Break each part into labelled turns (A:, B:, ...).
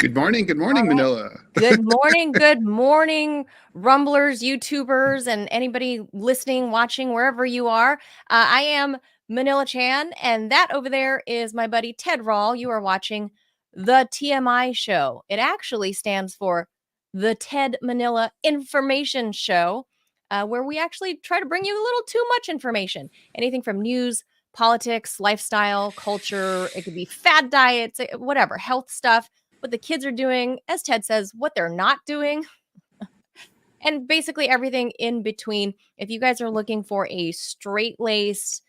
A: Good morning,
B: All right.
A: Manila.
B: Good morning, Rumblers, YouTubers, and anybody listening, watching, wherever you are. I am Manila Chan, and that over there is my buddy Ted Rawl. You are watching the TMI show. It actually stands for the Ted Manila Information Show, where we actually try to bring you a little too much information. Anything from news, politics, lifestyle, culture. It could be fad diets, whatever, health stuff, what the kids are doing, as Ted says, what they're not doing, and basically everything in between. If you guys are looking for a straight laced,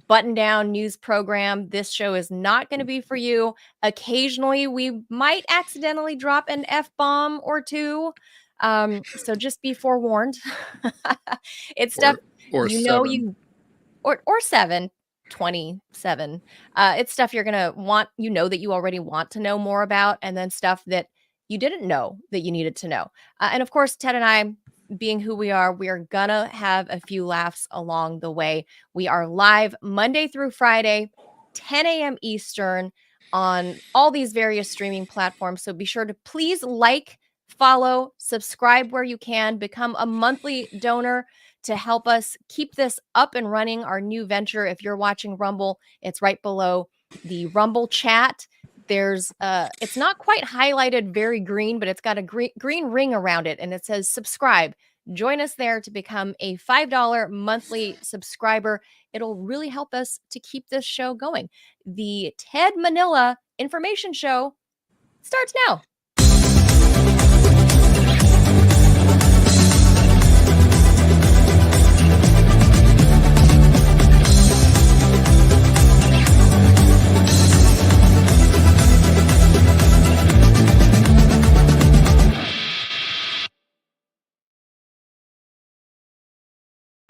B: button down news program, this show is not going to be for you. Occasionally, we might accidentally drop an F bomb or two. So just be forewarned. It's stuff
A: or
B: you know
A: seven.
B: you or 727. It's stuff you're gonna want, that you already want to know more about, and then stuff that you didn't know that you needed to know. And of course, Ted and I, being who we are gonna have a few laughs along the way. We are live Monday through Friday, 10 a.m. Eastern, on all these various streaming platforms. So be sure to please like, follow, subscribe where you can, become a monthly donor to help us keep this up and running, our new venture. If you're watching Rumble, it's right below the Rumble chat. There's it's not quite highlighted very green, but it's got a green ring around it, and it says subscribe. Join us there to become a $5 monthly subscriber. It'll really help us to keep this show going. The Ted Manila Information Show starts now.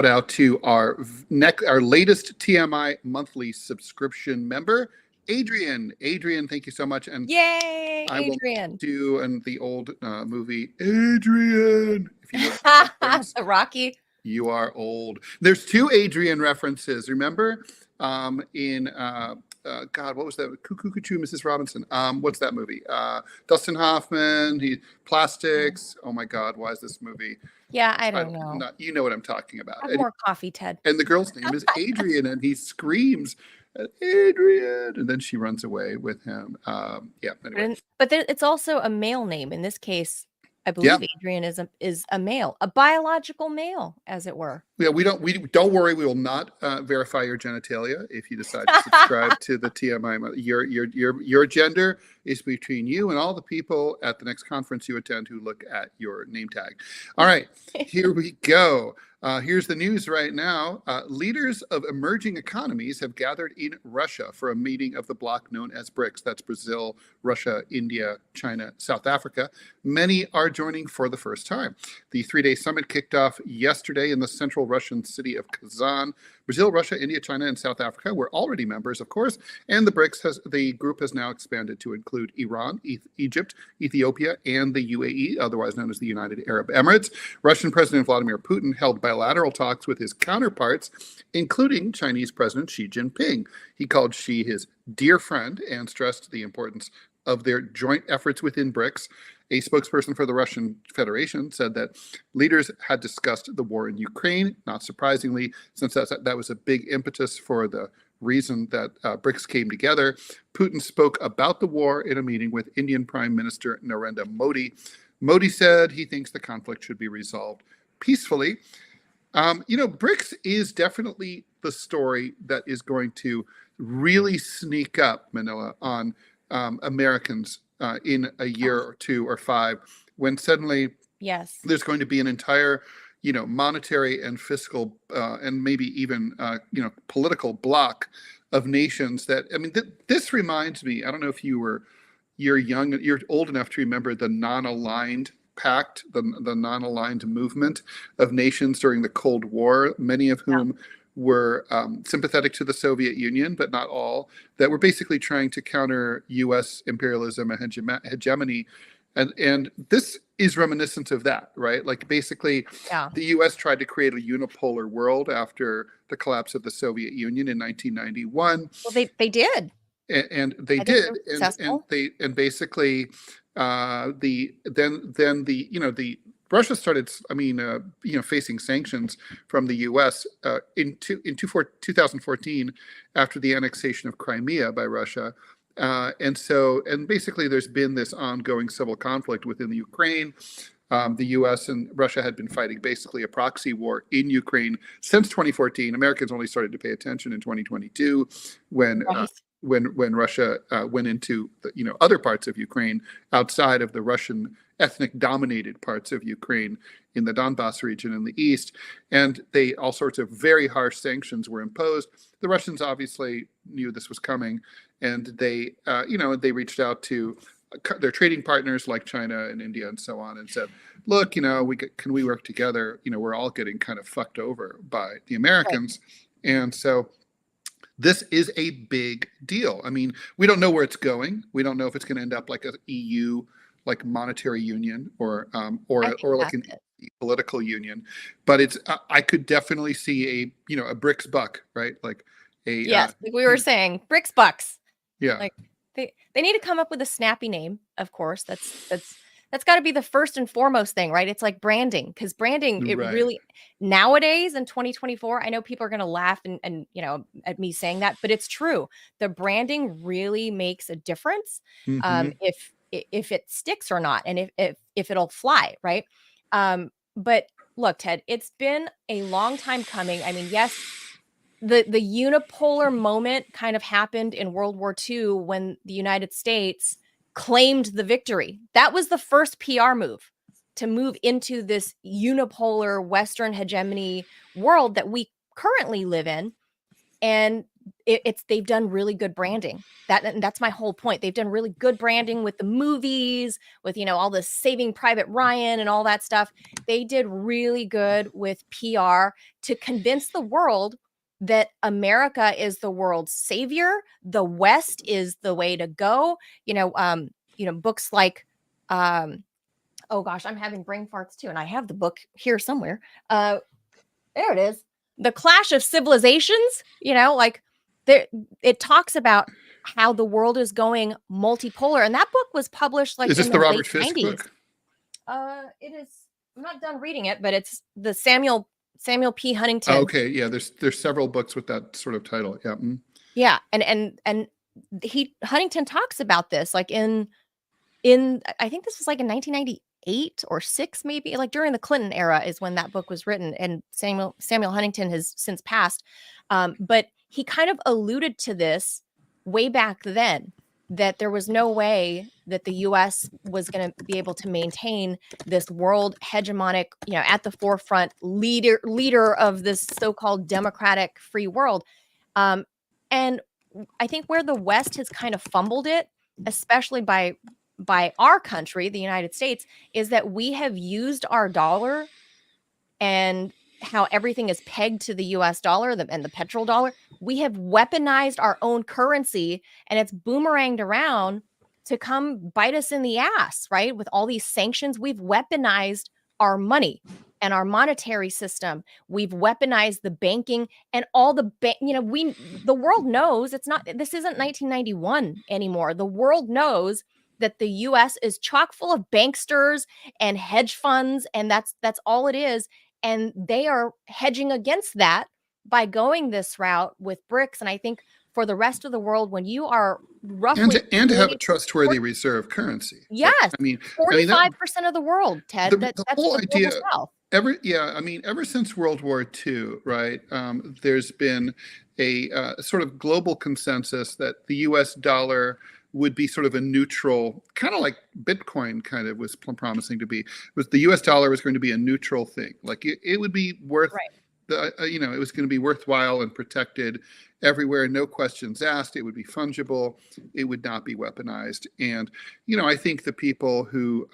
A: Out to our latest TMI monthly subscription member, Adrian. Adrian, thank you so much. And
B: yay,
A: I
B: Adrian.
A: will do the old movie, Adrian. If you know
B: the Rocky.
A: You are old. There's two Adrian references. Remember, in God, what was that? Cuckoo, Mrs. Robinson. What's that movie? Dustin Hoffman. Plastics. Oh my God, why is this movie?
B: Yeah, I don't know.
A: You know what I'm talking about.
B: Have more coffee, Ted.
A: And the girl's name is Adrian, and he screams, Adrian, and then she runs away with him. Anyway.
B: But it's also a male name. In this case, I believe Adrian is a male, a biological male, as it were.
A: Yeah, we don't worry. We will not verify your genitalia if you decide to subscribe to the TMI. Your gender is between you and all the people at the next conference you attend who look at your name tag. All right, here we go. Here's the news right now. Leaders of emerging economies have gathered in Russia for a meeting of the bloc known as BRICS. That's Brazil, Russia, India, China, South Africa. Many are joining for the first time. The three-day summit kicked off yesterday in the central Russian city of Kazan. Brazil, Russia, India, China, and South Africa were already members, of course, and the group has now expanded to include Iran, Egypt, Ethiopia, and the UAE, otherwise known as the United Arab Emirates. Russian President Vladimir Putin held bilateral talks with his counterparts, including Chinese President Xi Jinping. He called Xi his dear friend and stressed the importance of their joint efforts within BRICS. A spokesperson for the Russian Federation said that leaders had discussed the war in Ukraine, not surprisingly, since that was a big impetus for the reason that BRICS came together. Putin spoke about the war in a meeting with Indian Prime Minister Narendra Modi. Modi said he thinks the conflict should be resolved peacefully. BRICS is definitely the story that is going to really sneak up, Manila, on Americans in a year or two or five, when suddenly there's going to be an entire monetary and fiscal and maybe even political bloc of nations that, this reminds me, I don't know if you're old enough to remember the non-aligned pact, the non-aligned movement of nations during the Cold War, many of whom were sympathetic to the Soviet Union, but not all, that were basically trying to counter U.S. imperialism and hegemony. And this is reminiscent of that, right? Like basically the U.S. tried to create a unipolar world after the collapse of the Soviet Union in 1991.
B: Well, they did.
A: And they did. And basically the Russia started, facing sanctions from the U.S. In 2014 after the annexation of Crimea by Russia. And basically there's been this ongoing civil conflict within the Ukraine. The U.S. and Russia had been fighting basically a proxy war in Ukraine since 2014. Americans only started to pay attention in 2022 when
B: Right.
A: when Russia went into other parts of Ukraine outside of the Russian ethnic dominated parts of Ukraine in the Donbass region in the east, and all sorts of very harsh sanctions were imposed. The Russians obviously knew this was coming, and they reached out to their trading partners like China and India and so on and said, look, can we work together? We're all getting kind of fucked over by the Americans. Right. And so this is a big deal. I mean, we don't know where it's going. We don't know if it's going to end up like an EU, like monetary union, or like an political union. But I could definitely see a BRICS buck, right? Like
B: like we were saying, BRICS bucks.
A: Yeah.
B: Like they need to come up with a snappy name. Of course, that's got to be the first and foremost thing, right? It's like branding, because branding, it really, nowadays in 2024, I know people are going to laugh and at me saying that, but it's true. The branding really makes a difference. If it sticks or not, and if it'll fly, right? But look, Ted, it's been a long time coming. I mean, yes, the unipolar moment kind of happened in World War II when the United States claimed the victory. That was the first PR move to move into this unipolar Western hegemony world that we currently live in. And they've done really good branding. That's my whole point. They've done really good branding with the movies, with all the Saving Private Ryan and all that stuff. They did really good with PR to convince the world that America is the world's savior. The West is the way to go. Books like, oh gosh, I'm having brain farts too. And I have the book here somewhere. There it is. The Clash of Civilizations, it talks about how the world is going multipolar. And that book was published
A: is this
B: in
A: the Robert Fisk book?
B: It is. I'm not done reading it, but it's the Samuel P. Huntington.
A: Oh, okay, yeah. There's several books with that sort of title. Yeah.
B: Yeah, and Huntington talks about this like in I think this was like in 1998 or 6, maybe, like during the Clinton era is when that book was written, and Samuel Huntington has since passed. But he kind of alluded to this way back then, that there was no way that the U.S. was going to be able to maintain this world hegemonic, at the forefront leader of this so-called democratic free world. And I think where the West has kind of fumbled it, especially by our country, the United States, is that we have used our dollar and how everything is pegged to the US dollar and the petrodollar. We have weaponized our own currency, and it's boomeranged around to come bite us in the ass, right? With all these sanctions, we've weaponized our money and our monetary system. We've weaponized the banking and all the the world knows this isn't 1991 anymore. The world knows that the US is chock full of banksters and hedge funds, and that's all it is. And they are hedging against that by going this route with BRICS. And I think for the rest of the world, when you are roughly
A: and to have a trustworthy reserve currency.
B: Yes,
A: right?
B: 45% of the world, Ted. That's
A: whole
B: the
A: idea.
B: South.
A: Ever since World War II, right? There's been a sort of global consensus that the U.S. dollar would be sort of a neutral, kind of like Bitcoin kind of was promising to be. Was the U.S. dollar was going to be a neutral thing, like it would be worth, it was going to be worthwhile and protected everywhere, no questions asked. It would be fungible. It would not be weaponized. And I think the people who,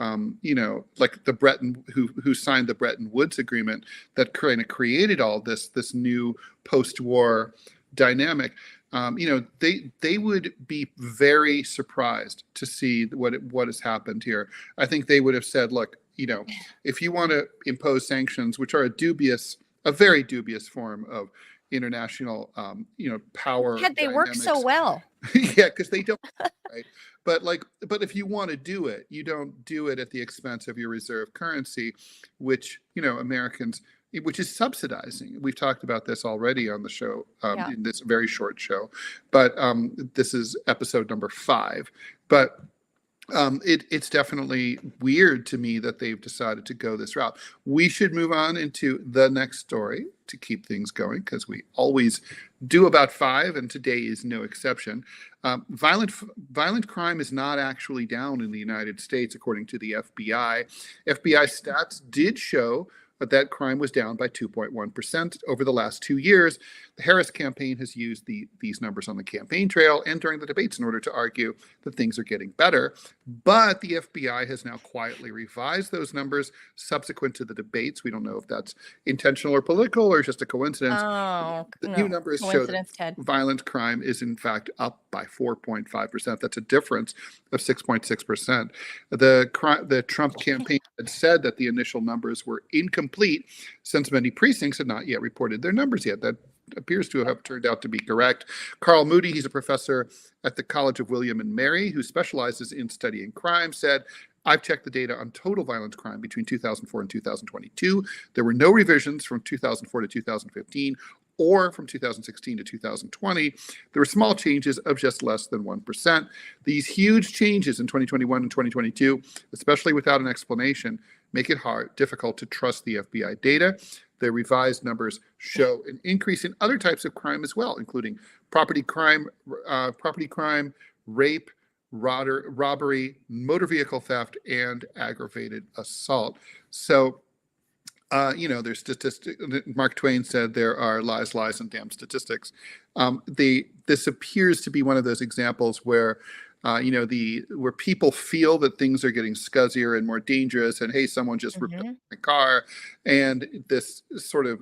A: like who signed the Bretton Woods Agreement that kind of created all this new post-war dynamic. They would be very surprised to see what has happened here. I think they would have said, look, if you want to impose sanctions, which are a very dubious form of international, power
B: Had they work so
A: dynamics.
B: well.
A: Yeah, because they don't, right? But if you want to do it, you don't do it at the expense of your reserve currency, which, Americans, which is subsidizing. We've talked about this already on the show,
B: Yeah.
A: in this very short show, but this is episode number 5. But it's definitely weird to me that they've decided to go this route. We should move on into the next story to keep things going, because we always do about 5, and today is no exception. Violent crime is not actually down in the United States, according to the FBI. FBI stats did show that crime was down by 2.1% over the last 2 years. The Harris campaign has used these numbers on the campaign trail and during the debates in order to argue that things are getting better. But the FBI has now quietly revised those numbers subsequent to the debates. We don't know if that's intentional or political or just a coincidence.
B: Oh,
A: The
B: no.
A: new numbers show that
B: Coincidence, Ted.
A: violent crime is in fact up by 4.5%. That's a difference of 6.6%. The Trump campaign had said that the initial numbers were incomplete since many precincts had not yet reported their numbers yet. That appears to have turned out to be correct. Carl Moody, he's a professor at the College of William and Mary who specializes in studying crime, said, "I've checked the data on total violent crime between 2004 and 2022. There were no revisions from 2004 to 2015 or from 2016 to 2020. There were small changes of just less than 1%. These huge changes in 2021 and 2022, especially without an explanation, make it difficult to trust the FBI data. The revised numbers show an increase in other types of crime as well, including property crime, rape, robbery, motor vehicle theft, and aggravated assault." So, there's statistics. Mark Twain said there are lies, and damn statistics. This appears to be one of those examples where, where people feel that things are getting scuzzier and more dangerous, and hey, someone just ripped up my car, and this sort of,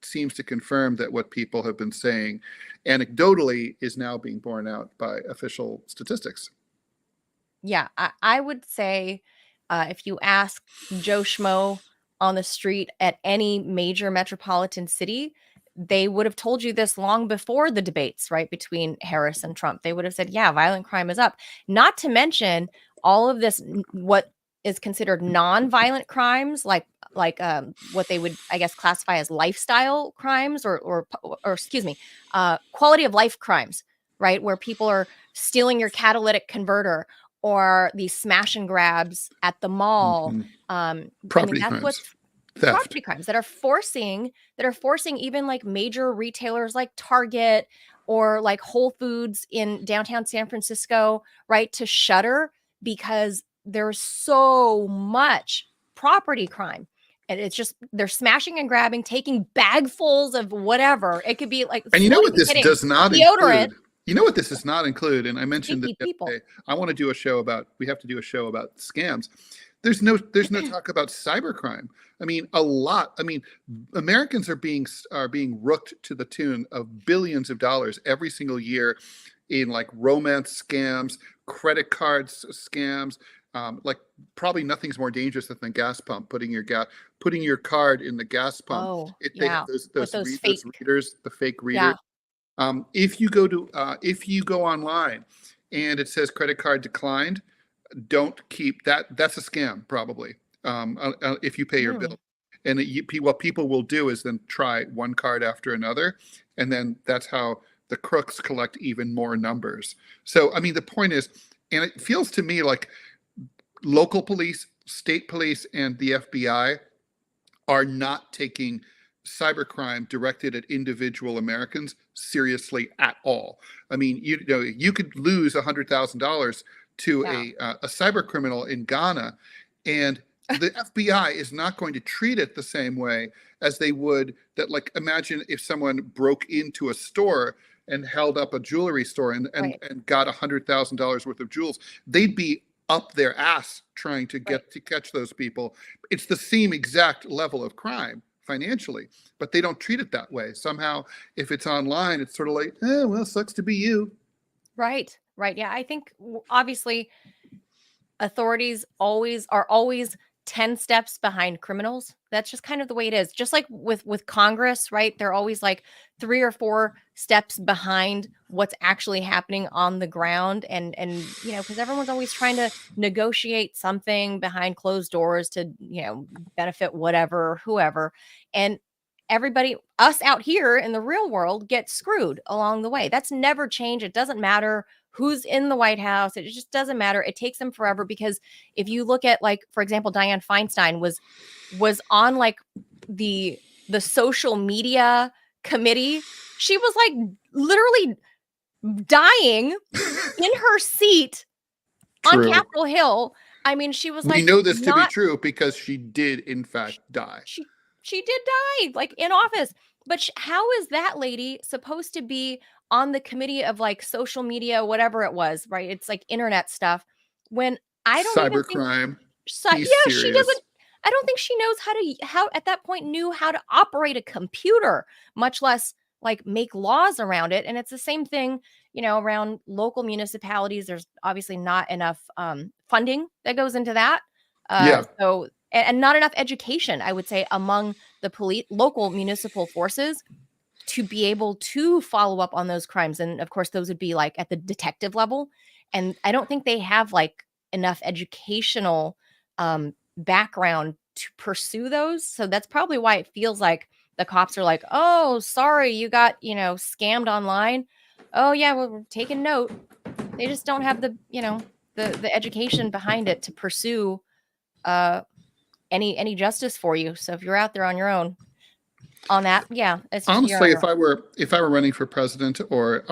A: seems to confirm that what people have been saying anecdotally is now being borne out by official statistics.
B: Yeah, I would say if you ask Joe Schmo on the street at any major metropolitan city, they would have told you this long before the debates, right, between Harris and Trump. They would have said, yeah, violent crime is up. Not to mention all of this, what is considered non-violent crimes, like what they would, I guess, classify as lifestyle crimes or excuse me, quality of life crimes, right, where people are stealing your catalytic converter or these smash and grabs at the mall.
A: Property
B: that's
A: crimes.
B: what's
A: Theft.
B: Property crimes that are forcing even like major retailers like Target or like Whole Foods in downtown San Francisco, right, to shutter because there's so much property crime. And it's just they're smashing and grabbing, taking bagfuls of whatever. It could be like,
A: and you know what this does not
B: deodorant.
A: Include? You know what this does not include? And I mentioned that
B: people.
A: I want to do a show about. We have to do a show about scams. There's no talk about cybercrime. I mean, a lot. I mean, Americans are being rooked to the tune of billions of dollars every single year in like romance scams, credit cards scams. Like probably nothing's more dangerous than the gas pump. Putting your card in the gas pump.
B: Oh,
A: They have those readers, the fake readers.
B: Yeah.
A: If you go online and it says credit card declined, don't keep that. That's a scam, probably. If you pay your bill, and what people will do is then try one card after another, and then that's how the crooks collect even more numbers. So, I mean, the point is, and it feels to me like local police, state police, and the FBI are not taking cybercrime directed at individual Americans seriously at all. I mean, you could lose $100,000 to a cyber criminal in Ghana, and the FBI is not going to treat it the same way as they would that. Like, imagine if someone broke into a store and held up a jewelry store and got $100,000 worth of jewels. They'd be up their ass trying to catch those people. It's the same exact level of crime financially, but they don't treat it that way. Somehow, if it's online, it's sort of like, well, sucks to be you.
B: Right. Yeah, I think obviously authorities are always 10 steps behind criminals. That's just kind of the way it is. Just like with Congress, right? They're always like 3 or 4 steps behind what's actually happening on the ground. And because everyone's always trying to negotiate something behind closed doors to, benefit whatever, whoever. And everybody, us out here in the real world, gets screwed along the way. That's never changed. It doesn't matter who's in the White House. It just doesn't matter. It takes them forever because if you look at, like, for example, Dianne Feinstein was on like the social media committee. She was like literally dying in her seat on Capitol Hill. I mean, she was like,
A: we know this to be true because she did in fact die.
B: She did die, like, in office. But how is that lady supposed to be on the committee of like social media, whatever it was, right? It's like internet stuff. When I don't even think
A: cybercrime.
B: she doesn't. I don't think she knows how at that point knew how to operate a computer, much less like make laws around it. And it's the same thing, around local municipalities. There's obviously not enough funding that goes into that. So and not enough education, I would say, among the local municipal forces to be able to follow up on those crimes. And of course, those would be like at the detective level. And I don't think they have like enough educational background to pursue those. So that's probably why it feels like the cops are like, oh, sorry, you got, scammed online. Oh yeah, well, we're taking note. They just don't have the, the education behind it to pursue any justice for you. So if you're out there on your own on that, it's
A: honestly, if I were running for president or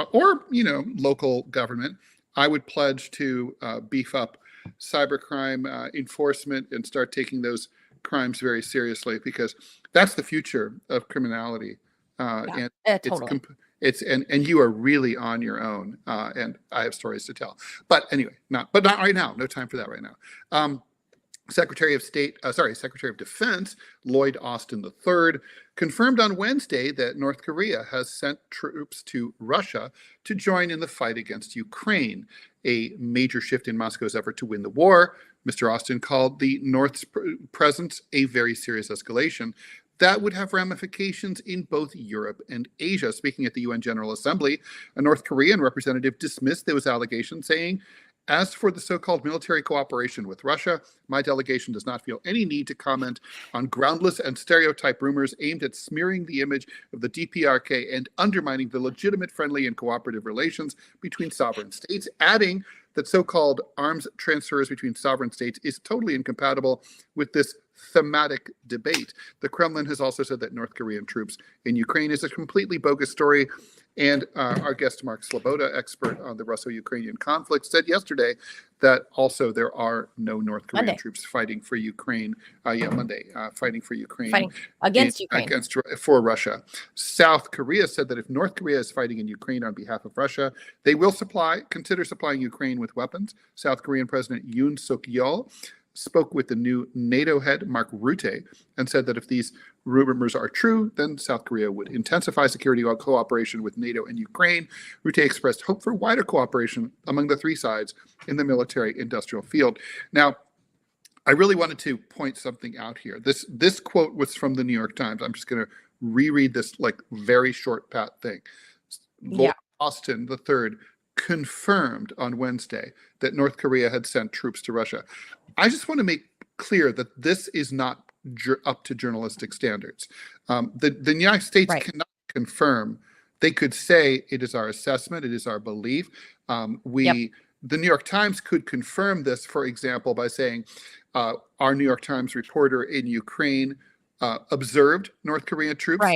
A: local government, I would pledge to beef up cybercrime enforcement and start taking those crimes very seriously, because that's the future of criminality. And
B: totally.
A: And you are really on your own. And I have stories to tell, but anyway, not right now. No time for that right now. Secretary of Defense Lloyd Austin III confirmed on Wednesday that North Korea has sent troops to Russia to join in the fight against Ukraine, a major shift in Moscow's effort to win the war. Mr. Austin called the North's presence a very serious escalation that would have ramifications in both Europe and Asia. Speaking at the UN General Assembly, a North Korean representative dismissed those allegations, saying, "As for the so-called military cooperation with Russia, my delegation does not feel any need to comment on groundless and stereotype rumors aimed at smearing the image of the DPRK and undermining the legitimate, friendly, and cooperative relations between sovereign states," adding that so-called arms transfers between sovereign states is totally incompatible with this thematic debate. The Kremlin has also said that North Korean troops in Ukraine is a completely bogus story. And our guest, Mark Sloboda, expert on the Russo-Ukrainian conflict, said yesterday that also there are no North Korean troops fighting for Ukraine. Monday, fighting for Ukraine.
B: Fighting against Ukraine.
A: For Russia. South Korea said that if North Korea is fighting in Ukraine on behalf of Russia, they will consider supplying Ukraine with weapons. South Korean President Yoon Suk-yeol spoke with the new NATO head, Mark Rutte, and said that if these rumors are true, then South Korea would intensify security cooperation with NATO and Ukraine. Rutte expressed hope for wider cooperation among the three sides in the military-industrial field. Now, I really wanted to point something out here. This quote was from the New York Times. I'm just going to reread this like very short pat thing. Lloyd Austin III confirmed on Wednesday that North Korea had sent troops to Russia. I just want to make clear that this is not up to journalistic standards. The United States cannot confirm. They could say it is our assessment, it is our belief. The New York Times could confirm this, for example, by saying our New York Times reporter in Ukraine observed North Korean troops,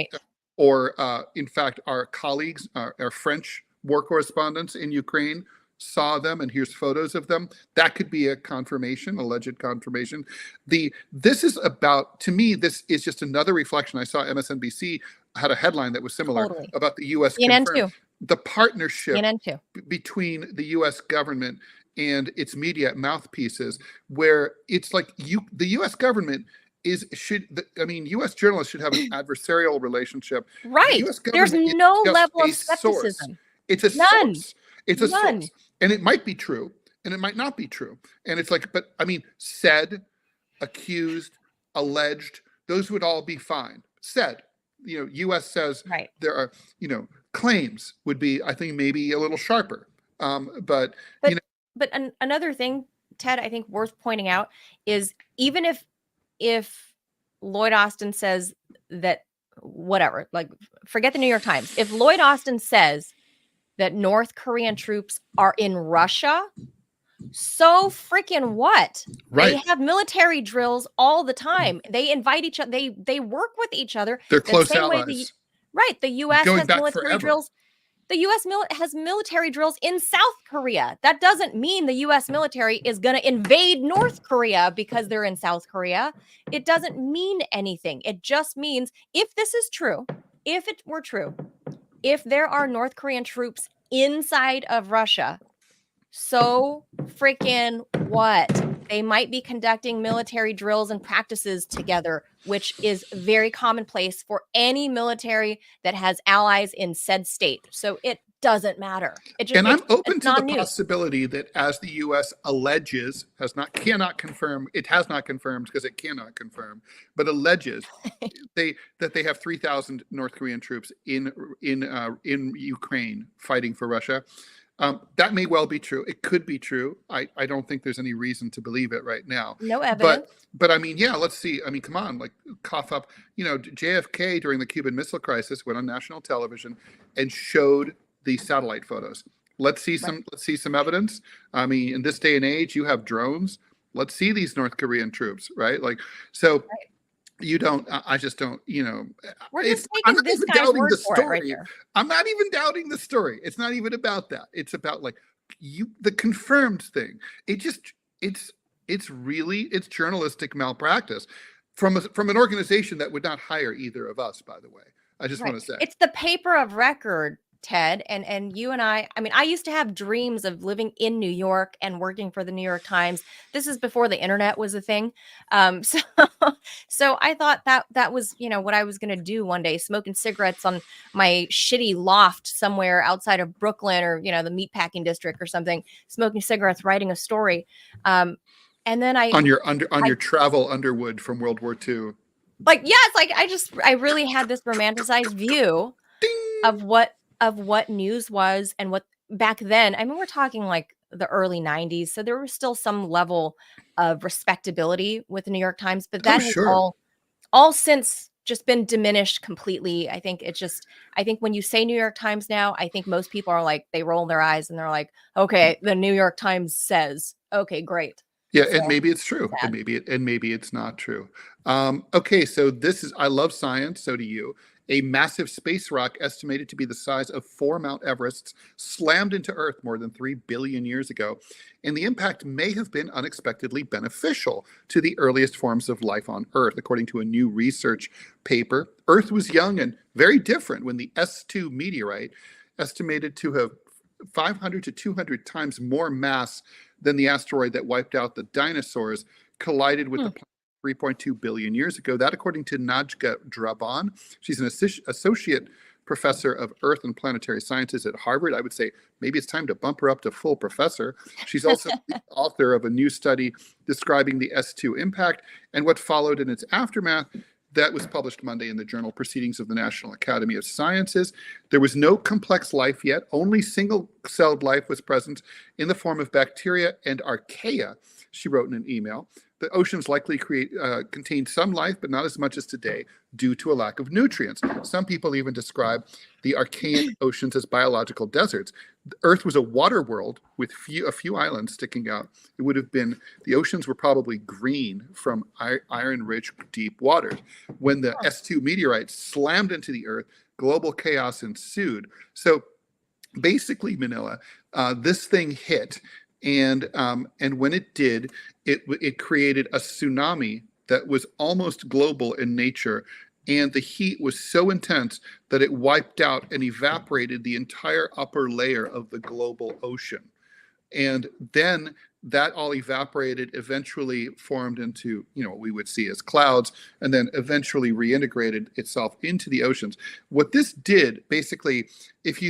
A: or in fact, our colleagues, our French war correspondents in Ukraine saw them, and here's photos of them. That could be a confirmation, alleged confirmation. This is about, to me, this is just another reflection. I saw MSNBC had a headline that was similar about the U.S. the partnership between the U.S. government and its media mouthpieces, where it's like the U.S. government U.S. journalists should have an adversarial relationship.
B: Right. There's no level of skepticism.
A: It's a source. It's a source. And it might be true, and it might not be true. And it's like, but I mean, said accused, alleged, those would all be fine. Said, U.S. says
B: Right.
A: there are, claims would be, I think, maybe a little sharper. But
B: another thing, Ted, I think worth pointing out is even if Lloyd Austin says that, whatever, like, forget the New York Times. If Lloyd Austin says that North Korean troops are in Russia, so freaking what?
A: right,
B: They have military drills all the time. They invite each other. They work with each other.
A: they're
B: The
A: close
B: same way
A: allies
B: the U.S.
A: going
B: has
A: back
B: military
A: forever.
B: drills. The U.S. has military drills in South Korea. That doesn't mean the U.S. military is going to invade North Korea because they're in South Korea. It doesn't mean anything. It just means, if this is true, if it were true, if there are North Korean troops inside of Russia, so freaking what? They might be conducting military drills and practices together, which is very commonplace for any military that has allies in said state. So it doesn't matter.
A: And I'm open to the
B: non-news.
A: possibility that, as the U.S. alleges, cannot confirm, it has not confirmed because it cannot confirm, but alleges that they have 3,000 North Korean troops in Ukraine fighting for Russia. That may well be true. It could be true. I don't think there's any reason to believe it right now.
B: No evidence.
A: But I mean, yeah, let's see. I mean, come on, like, cough up. JFK during the Cuban Missile Crisis went on national television and showed the satellite photos. Let's see some evidence. I mean, in this day and age, you have drones. Let's see these North Korean troops, right? Like, so. Right. You don't, I just don't,
B: We're just taking this guy's word for it right there.
A: I'm not even doubting the story. It's not even about that. It's about, like, the confirmed thing. It's journalistic malpractice from an organization that would not hire either of us, by the way. I just want to say.
B: It's the paper of record, Ted, and you and I mean, I used to have dreams of living in New York and working for the New York Times. This is before the internet was a thing. So I thought that was, what I was going to do one day, smoking cigarettes on my shitty loft somewhere outside of Brooklyn, or, the meatpacking district or something, smoking cigarettes, writing a story. And then on
A: your travel Underwood from World War II.
B: Like, yeah, it's like, I really had this romanticized view of what news was, and what back then, I mean, we're talking like the early 90s. So there was still some level of respectability with the New York Times, but that has all since just been diminished completely. I think when you say New York Times now, I think most people are like, they roll their eyes and they're like, okay, the New York Times says, okay, great.
A: Yeah, and maybe it's true, and maybe it's not true. Okay, so I love science, so do you. A massive space rock estimated to be the size of 4 Mount Everests slammed into Earth more than 3 billion years ago, and the impact may have been unexpectedly beneficial to the earliest forms of life on Earth, according to a new research paper. Earth was young and very different when the S2 meteorite, estimated to have 500 to 200 times more mass than the asteroid that wiped out the dinosaurs, collided with the planet 3.2 billion years ago. That, according to Najga Draban. She's an associate professor of Earth and planetary sciences at Harvard. I would say maybe it's time to bump her up to full professor. She's also the author of a new study describing the S2 impact and what followed in its aftermath. That was published Monday in the journal Proceedings of the National Academy of Sciences. There was no complex life yet. Only single-celled life was present in the form of bacteria and archaea, she wrote in an email. The oceans likely contained some life, but not as much as today, due to a lack of nutrients. Some people even describe the archaic oceans as biological deserts. The Earth was a water world with a few islands sticking out. It would have been, the oceans were probably green from iron-rich deep waters. When the S2 meteorite slammed into the Earth, global chaos ensued. So basically, Manila, this thing hit. And when it did, it created a tsunami that was almost global in nature, and the heat was so intense that it wiped out and evaporated the entire upper layer of the global ocean. And then that all evaporated, eventually formed into, what we would see as clouds, and then eventually reintegrated itself into the oceans. What this did, basically, if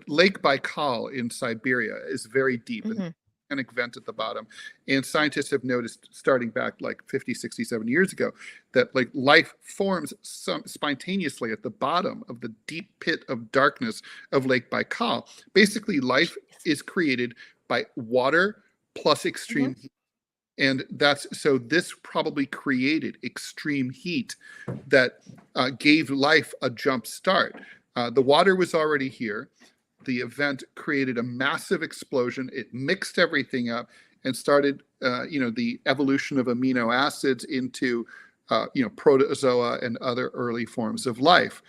A: Lake Baikal in Siberia is very deep.
B: Mm-hmm.
A: volcanic vent at the bottom. And scientists have noticed, starting back like 50, 60, 70 years ago, that like life forms spontaneously at the bottom of the deep pit of darkness of Lake Baikal. Basically, life is created by water plus extreme heat. And so this probably created extreme heat that gave life a jump start. The water was already here. The event created a massive explosion. It mixed everything up and started, the evolution of amino acids into, protozoa and other early forms of life.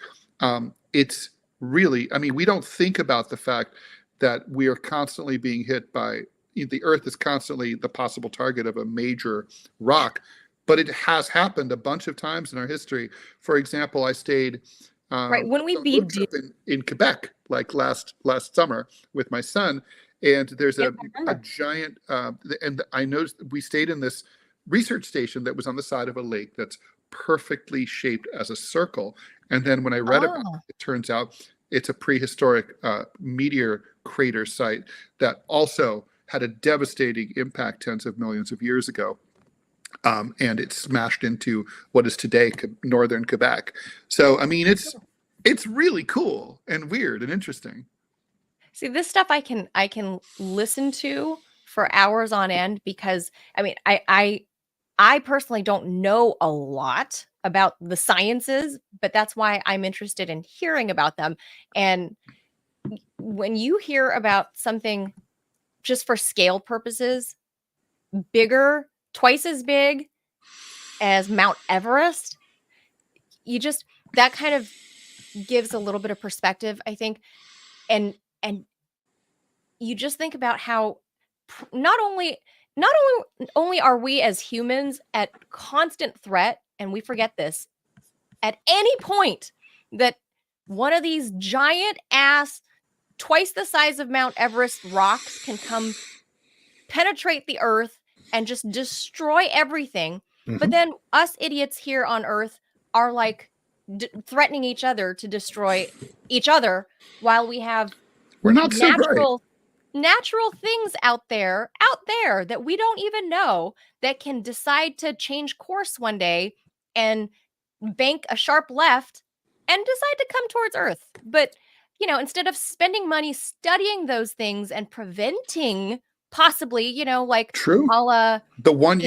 A: It's really, I mean, we don't think about the fact that we are constantly being hit by, the Earth is constantly the possible target of a major rock, but it has happened a bunch of times in our history. For example, I stayed
B: Right. When we
A: on a road trip in Quebec, like last summer with my son, and there's a giant, and I noticed we stayed in this research station that was on the side of a lake that's perfectly shaped as a circle. And then when I read about it, it turns out it's a prehistoric meteor crater site that also had a devastating impact tens of millions of years ago. And it smashed into what is today northern Quebec. So, I mean, it's really cool and weird and interesting.
B: See, this stuff I can listen to for hours on end because I mean, I personally don't know a lot about the sciences, but that's why I'm interested in hearing about them. And when you hear about something just for scale purposes, bigger, twice as big as Mount Everest, that kind of gives a little bit of perspective, I think. And you just think about how not only are we as humans at constant threat, and we forget this, at any point that one of these giant ass, twice the size of Mount Everest rocks can come penetrate the earth and just destroy everything. But then us idiots here on Earth are like threatening each other to destroy each other while we have
A: we're not so bright.
B: Natural things out there that we don't even know that can decide to change course one day and bank a sharp left and decide to come towards Earth. But, instead of spending money studying those things and preventing possibly, like
A: True. The one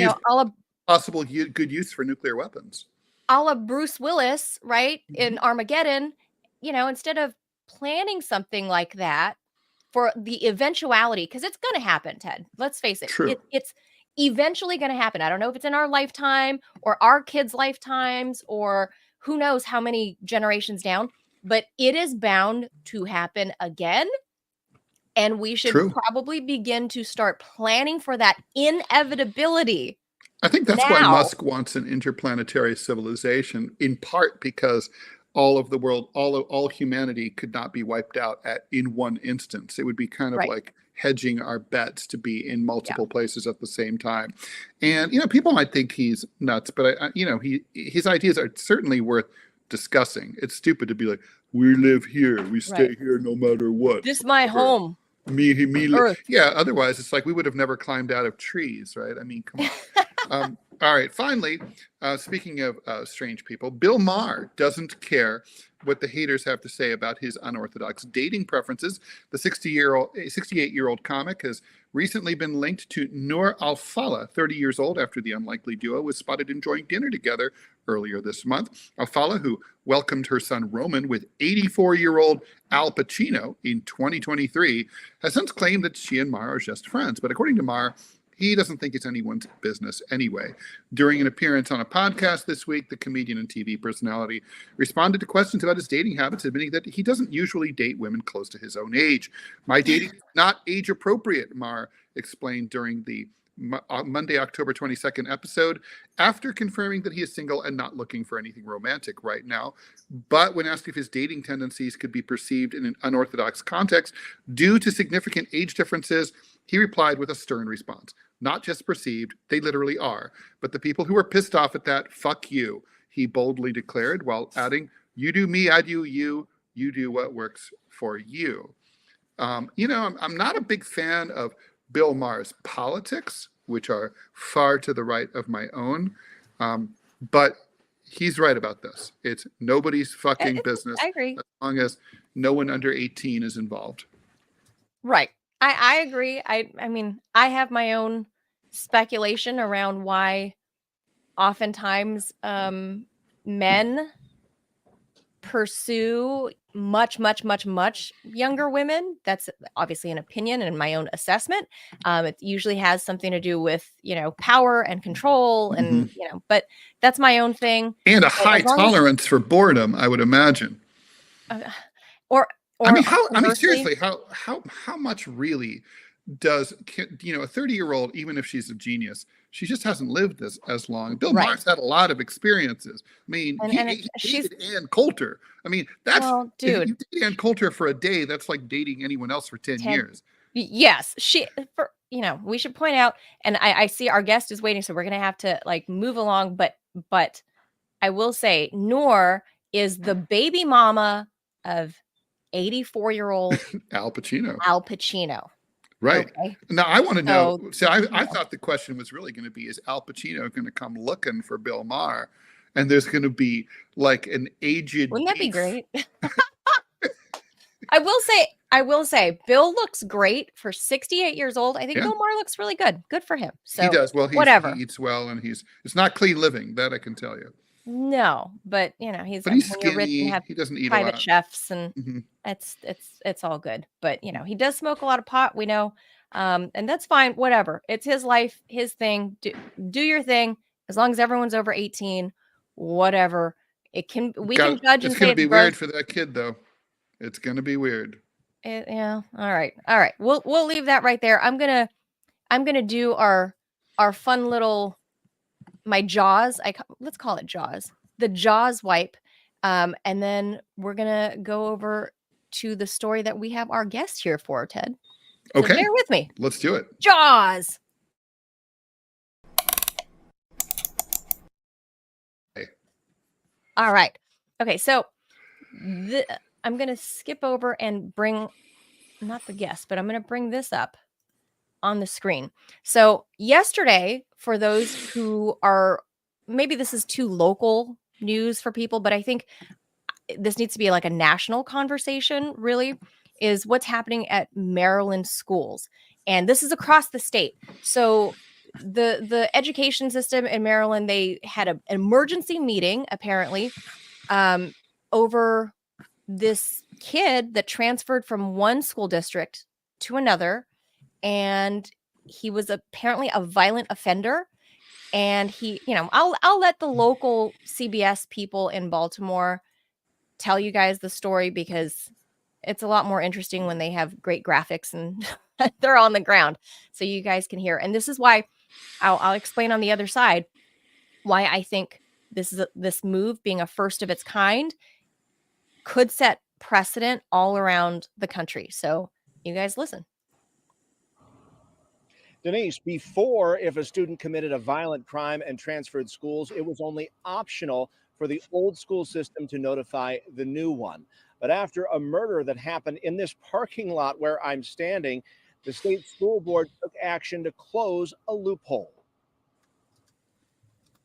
A: possible good use for nuclear weapons.
B: A la Bruce Willis, right, in Armageddon, instead of planning something like that for the eventuality, because it's going to happen, Ted. Let's face it.
A: True.
B: It's eventually going to happen. I don't know if it's in our lifetime or our kids' lifetimes or who knows how many generations down, but it is bound to happen again. And we should probably begin to start planning for that inevitability.
A: I think that's why Musk wants an interplanetary civilization, in part because all of the world, all humanity could not be wiped out in one instance. It would be kind of like hedging our bets to be in multiple places at the same time. And, people might think he's nuts, but his ideas are certainly worth discussing. It's stupid to be like, we live here, we stay here no matter what.
B: This is my home.
A: Me, Earth. Yeah, otherwise it's like we would have never climbed out of trees, right? I mean, come on. All right, finally, speaking of strange people, Bill Maher doesn't care what the haters have to say about his unorthodox dating preferences. The 68-year-old comic has recently been linked to Noor Al-Fallah, 30 years old, after the unlikely duo was spotted enjoying dinner together earlier this month. Al-Fallah, who welcomed her son Roman with 84-year-old Al Pacino in 2023, has since claimed that she and Maher are just friends. But according to Maher, he doesn't think it's anyone's business anyway. During an appearance on a podcast this week, the comedian and TV personality responded to questions about his dating habits, admitting that he doesn't usually date women close to his own age. My dating is not age appropriate, Maher explained during the Monday, October 22nd episode, after confirming that he is single and not looking for anything romantic right now. But when asked if his dating tendencies could be perceived in an unorthodox context due to significant age differences, he replied with a stern response. Not just perceived, they literally are. But the people who are pissed off at that, fuck you, he boldly declared, while adding, you do me, I do you, you do what works for you. I'm not a big fan of Bill Maher's politics, which are far to the right of my own. But he's right about this. It's nobody's fucking business
B: I agree.
A: as long as no one under 18 is involved.
B: Right. I agree. I mean, I have my own speculation around why oftentimes men pursue much younger women. That's obviously an opinion and my own assessment. It usually has something to do with, power and control and, but that's my own thing.
A: And a
B: But
A: high
B: as long as,
A: tolerance for boredom, I would imagine.
B: or
A: I mean,
B: conversely,
A: seriously, how much really does, a 30-year-old, even if she's a genius, she just hasn't lived as long. Bill
B: right.
A: Maher's had a lot of experiences. I mean, he dated Ann Coulter. I mean,
B: well,
A: if
B: dude,
A: you date Ann Coulter for a day, that's like dating anyone else for 10 years.
B: Yes, we should point out, and I see our guest is waiting, so we're gonna have to like move along. But I will say, Noor is the baby mama of 84-year-old
A: Al Pacino.
B: Al Pacino.
A: Right.
B: Okay.
A: Now, I want to know.
B: So,
A: I thought the question was really going to be, is Al Pacino going to come looking for Bill Maher? And there's going to be like an aged.
B: Wouldn't that be great? I will say, Bill looks great for 68 years old. I think Bill Maher looks really good. Good for him. So
A: he does. Well,
B: whatever.
A: He eats well, and it's not clean living. That I can tell you.
B: No, but he's
A: skinny.
B: Rich and have
A: he doesn't eat
B: private
A: a lot.
B: chefs, and it's all good. But he does smoke a lot of pot. We know, and that's fine. Whatever. It's his life, his thing. Do your thing. As long as everyone's over 18, whatever. We can judge and say it's
A: going to be weird for that kid, though. It's going to be weird.
B: Yeah. All right. We'll leave that right there. I'm gonna do our fun little my Jaws. Let's call it Jaws. The Jaws wipe, and then we're gonna go over to the story that we have our guest here for, Ted. So
A: okay.
B: Bear with me.
A: Let's do it.
B: Jaws.
A: Okay.
B: All right. Okay. So I'm gonna skip over and bring not the guest, but I'm gonna bring this up on the screen. So yesterday, for those who are, maybe this is too local news for people, but I think this needs to be like a national conversation, really, is what's happening at Maryland schools. And this is across the state. So the education system in Maryland, they had an emergency meeting, apparently, over this kid that transferred from one school district to another. And he was apparently a violent offender. And he, I'll let the local CBS people in Baltimore tell you guys the story, because it's a lot more interesting when they have great graphics and they're on the ground, so you guys can hear. And this is why I'll explain on the other side why I think this move, being a first of its kind, could set precedent all around the country. So you guys listen.
C: Denise, before, if a student committed a violent crime and transferred schools, it was only optional for the old school system to notify the new one. But after a murder that happened in this parking lot where I'm standing, the state school board took action to close a loophole.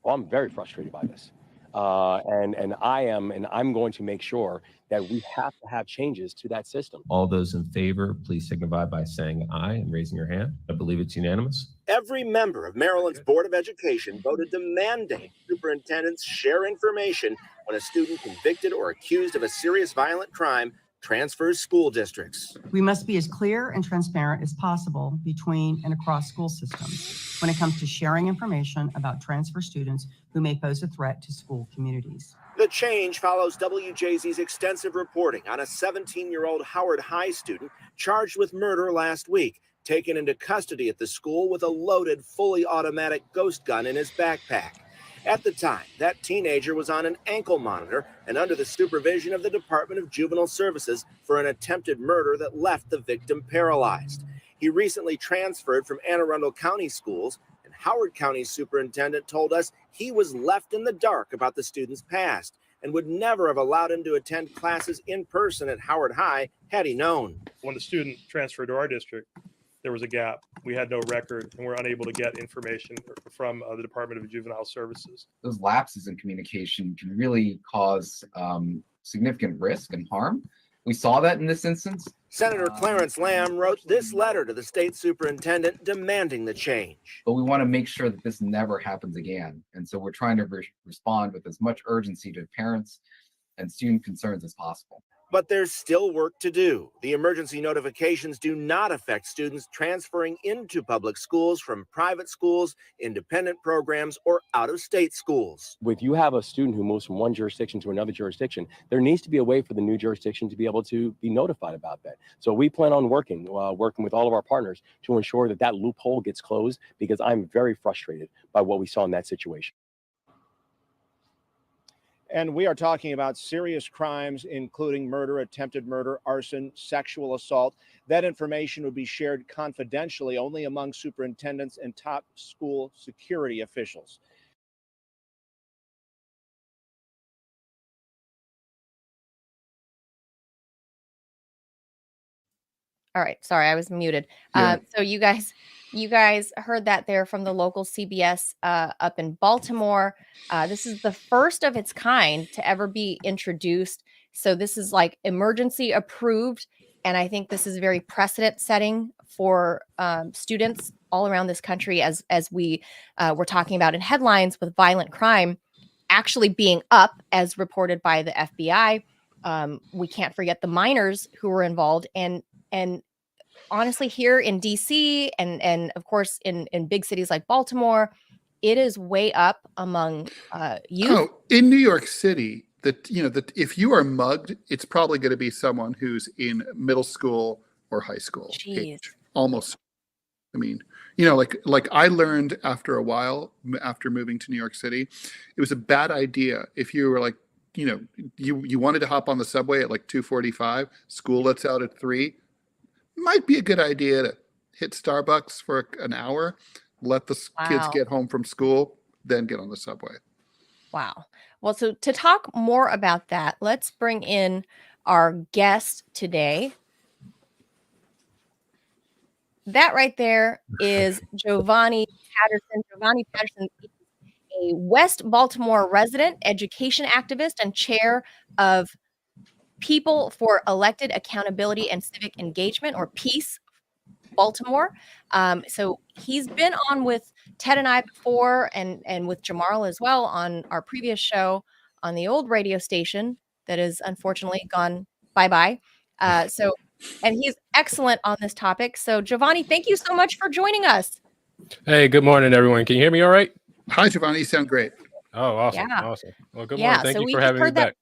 D: Well, I'm very frustrated by this. And I'm going to make sure that we have to have changes to that system.
E: All those in favor, please signify by saying aye and raising your hand. I believe it's unanimous.
C: Every member of Maryland's Board of Education voted to mandate superintendents share information when a student convicted or accused of a serious violent crime transfers school districts.
F: We must be as clear and transparent as possible between and across school systems when it comes to sharing information about transfer students who may pose a threat to school communities.
C: The change follows WJZ's extensive reporting on a 17-year-old Howard High student charged with murder last week, taken into custody at the school with a loaded, fully automatic ghost gun in his backpack. At the time, that teenager was on an ankle monitor and under the supervision of the Department of Juvenile Services for an attempted murder that left the victim paralyzed. He recently transferred from Anne Arundel County schools, and Howard County's superintendent told us he was left in the dark about the student's past and would never have allowed him to attend classes in person at Howard High had he known.
G: When the student transferred to our district, there was a gap. We had no record, and we're unable to get information from the Department of Juvenile Services.
H: Those lapses in communication can really cause significant risk and harm. We saw that in this instance.
C: Senator Clarence Lamb wrote this letter to the state superintendent demanding the change.
H: But we want to make sure that this never happens again. And so we're trying to respond with as much urgency to parents and student concerns as possible.
C: But there's still work to do. The emergency notifications do not affect students transferring into public schools from private schools, independent programs, or out-of-state schools.
D: If you have a student who moves from one jurisdiction to another jurisdiction, there needs to be a way for the new jurisdiction to be able to be notified about that. So we plan on working with all of our partners to ensure that that loophole gets closed, because I'm very frustrated by what we saw in that situation.
C: And we are talking about serious crimes, including murder, attempted murder, arson, sexual assault. That information would be shared confidentially only among superintendents and top school security officials.
B: All right. Sorry, I was muted.
A: Yeah.
B: So you guys heard that there from the local CBS up in Baltimore. This is the first of its kind to ever be introduced. So this is like emergency approved. And I think this is very precedent setting for students all around this country, as we were talking about in headlines, with violent crime actually being up, as reported by the FBI. We can't forget the minors who were involved. And honestly, here in DC and of course in big cities like Baltimore, it is way up among youth.
A: Oh, in New York City, that if you are mugged, it's probably going to be someone who's in middle school or high school age. Almost. I mean, like I learned after a while, after moving to New York City, it was a bad idea if you were like, you wanted to hop on the subway at like 2:45, school lets out at 3. Might be a good idea to hit Starbucks for an hour, let the kids get home from school, then get on the subway.
B: Wow. Well, so to talk more about that, let's bring in our guest today. That right there is Jovani Patterson. Jovani Patterson is a West Baltimore resident, education activist, and chair of People for Elected Accountability and Civic Engagement, or PEACE Baltimore. So he's been on with Ted and I before, and with Jamarl as well on our previous show on the old radio station that is unfortunately gone bye-bye. And he's excellent on this topic. So Jovani, thank you so much for joining us.
I: Hey, good morning, everyone. Can you hear me all right?
A: Hi, Jovani. You sound great.
I: Oh, awesome.
B: Yeah.
I: Awesome. Well, good morning. Thank
B: so
I: you
B: we
I: for
B: just
I: having me
B: heard that.
I: back.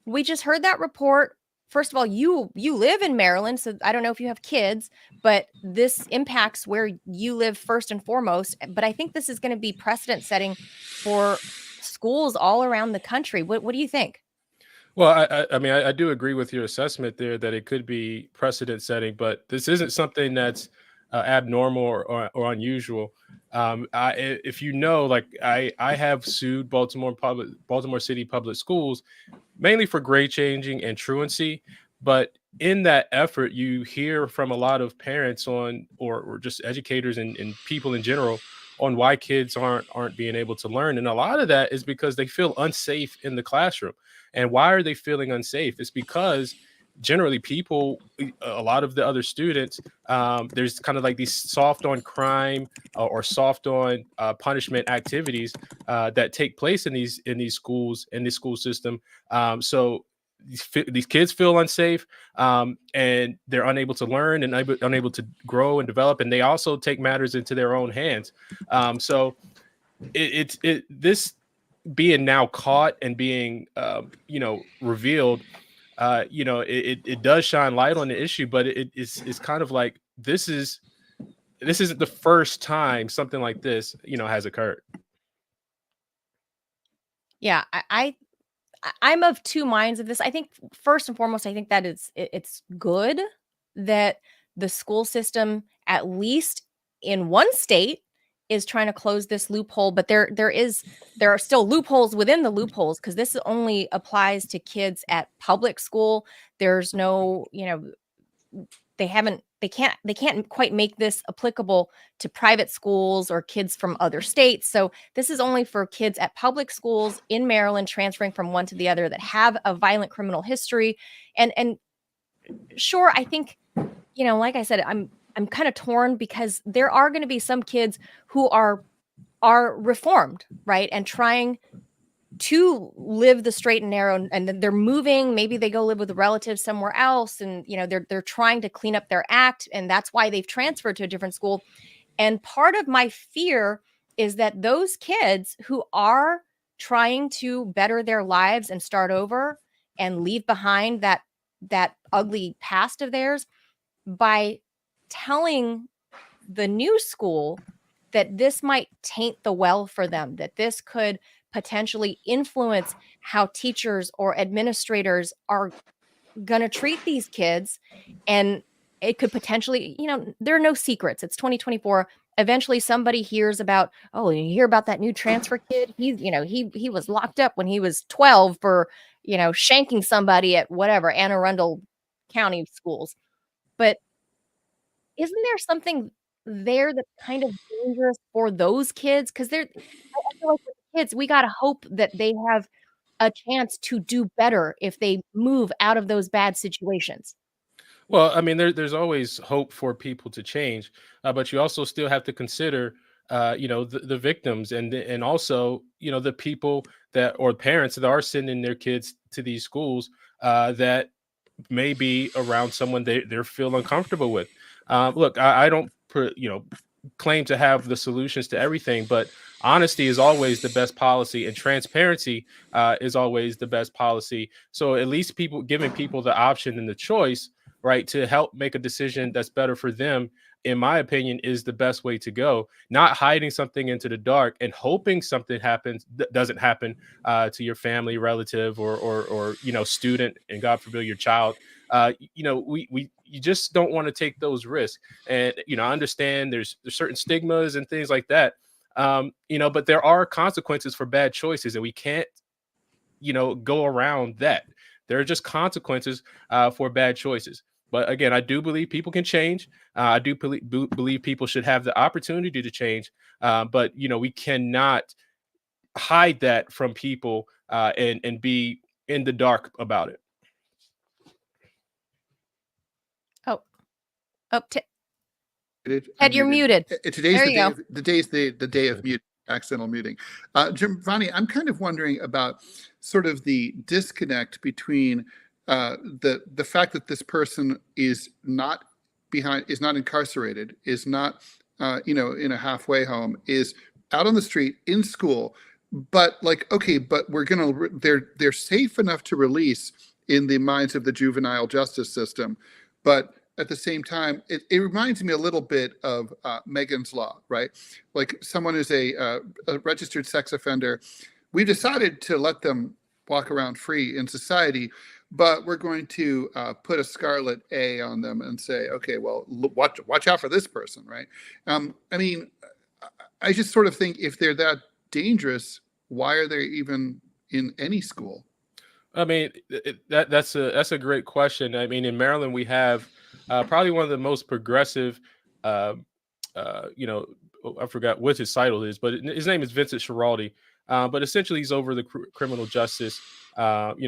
B: We just heard that report. First of all, you live in Maryland, so I don't know if you have kids, but this impacts where you live first and foremost. But I think this is going to be precedent setting for schools all around the country. What do you think?
I: Well, I mean, I do agree with your assessment there that it could be precedent setting, but this isn't something that's abnormal or unusual. If you know, like I have sued Baltimore City Public Schools mainly for grade changing and truancy, but in that effort, you hear from a lot of parents or just educators and people in general on why kids aren't being able to learn, and a lot of that is because they feel unsafe in the classroom. And why are they feeling unsafe? It's because generally a lot of the other students, there's kind of like these soft on crime or soft on punishment activities that take place in these schools, in this school system. So these kids feel unsafe, and they're unable to learn and unable to grow and develop, and they also take matters into their own hands. So this being now caught and being revealed, it does shine light on the issue, but it's kind of like this isn't the first time something like this has occurred.
B: Yeah, I'm of two minds of this. I think first and foremost, I think that it's good that the school system, at least in one state, is trying to close this loophole, but there are still loopholes within the loopholes, because this only applies to kids at public school. There's no, they can't quite make this applicable to private schools or kids from other states. So this is only for kids at public schools in Maryland transferring from one to the other that have a violent criminal history. And sure, I think, like I said, I'm kind of torn because there are going to be some kids who are reformed, right? And trying to live the straight and narrow, and then they're moving, maybe they go live with relatives somewhere else, and they're trying to clean up their act, and that's why they've transferred to a different school. And part of my fear is that those kids who are trying to better their lives and start over and leave behind that ugly past of theirs, by telling the new school that this might taint the well for them, that this could potentially influence how teachers or administrators are going to treat these kids. And it could potentially, there are no secrets. It's 2024. Eventually somebody hears about, oh, you hear about that new transfer kid? He was locked up when he was 12 for, shanking somebody at whatever, Anne Arundel County schools. But isn't there something there that's kind of dangerous for those kids? Because I feel like with the kids, we got to hope that they have a chance to do better if they move out of those bad situations.
I: Well, I mean, there's always hope for people to change, but you also still have to consider, the victims and also, the people that or parents that are sending their kids to these schools that may be around someone they feel uncomfortable with. Look, I don't, claim to have the solutions to everything, but honesty is always the best policy, and transparency is always the best policy. So at least giving people the option and the choice, right, to help make a decision that's better for them, in my opinion, is the best way to go. Not hiding something into the dark and hoping something happens doesn't happen to your family, relative, or student, and God forbid your child. You just don't want to take those risks. And I understand there's certain stigmas and things like that. But there are consequences for bad choices, and we can't go around that. There are just consequences for bad choices. But again, I do believe people can change. I do believe people should have the opportunity to change. But we cannot hide that from people and be in the dark about it.
B: Ted, you're muted.
A: Today's
B: There you go.
A: the day of mute, accidental muting. Jovani, I'm kind of wondering about sort of the disconnect between the fact that this person is not incarcerated, is not in a halfway home, is out on the street in school, but they're safe enough to release in the minds of the juvenile justice system, but at the same time, it reminds me a little bit of Megan's Law, right? Like someone who's a registered sex offender, we decided to let them walk around free in society, but we're going to put a scarlet A on them and say, okay, well, watch out for this person, right? I just sort of think if they're that dangerous, why are they even in any school?
I: I mean, that's a great question. I mean, in Maryland, we have probably one of the most progressive, I forgot what his title is, but his name is Vincent Schiraldi. But essentially, he's over the criminal justice,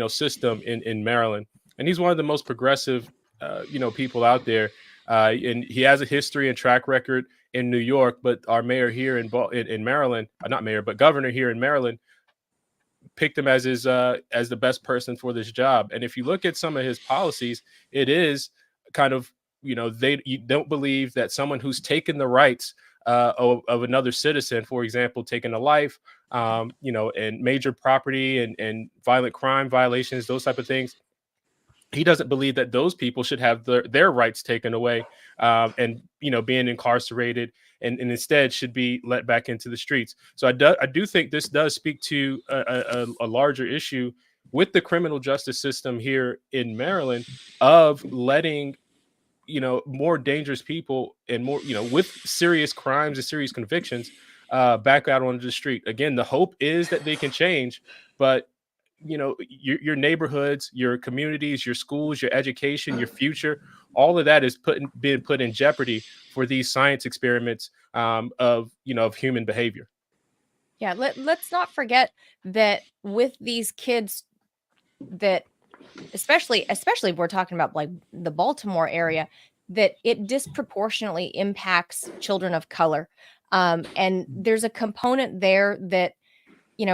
I: system in Maryland, and he's one of the most progressive, people out there. And he has a history and track record in New York. But our mayor here in Maryland, not mayor, but governor here in Maryland, picked him as the best person for this job. And if you look at some of his policies, it is kind of, you don't believe that someone who's taken the rights of another citizen, for example, taking a life, and major property and violent crime violations, those type of things. He doesn't believe that those people should have their rights taken away and being incarcerated, and instead should be let back into the streets. So I do think this does speak to a larger issue with the criminal justice system here in Maryland of letting more dangerous people and more with serious crimes and serious convictions back out onto the street. Again, the hope is that they can change, but your neighborhoods, your communities, your schools, your education, your future. All of that is being put in jeopardy for these science experiments of human behavior.
B: Yeah, let's not forget that with these kids, that especially if we're talking about like the Baltimore area, that it disproportionately impacts children of color. And there's a component there that,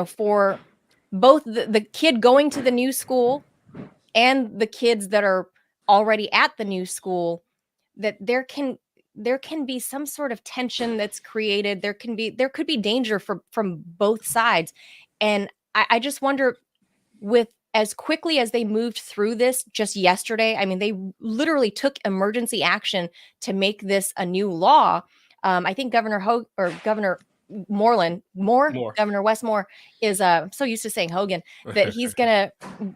B: for both the kid going to the new school and the kids that are already at the new school, that there can be some sort of tension that's created. There could be danger from both sides. And I just wonder, with as quickly as they moved through this just yesterday, I mean, they literally took emergency action to make this a new law. I think Governor
I: More.
B: Governor Westmore is I'm so used to saying Hogan, that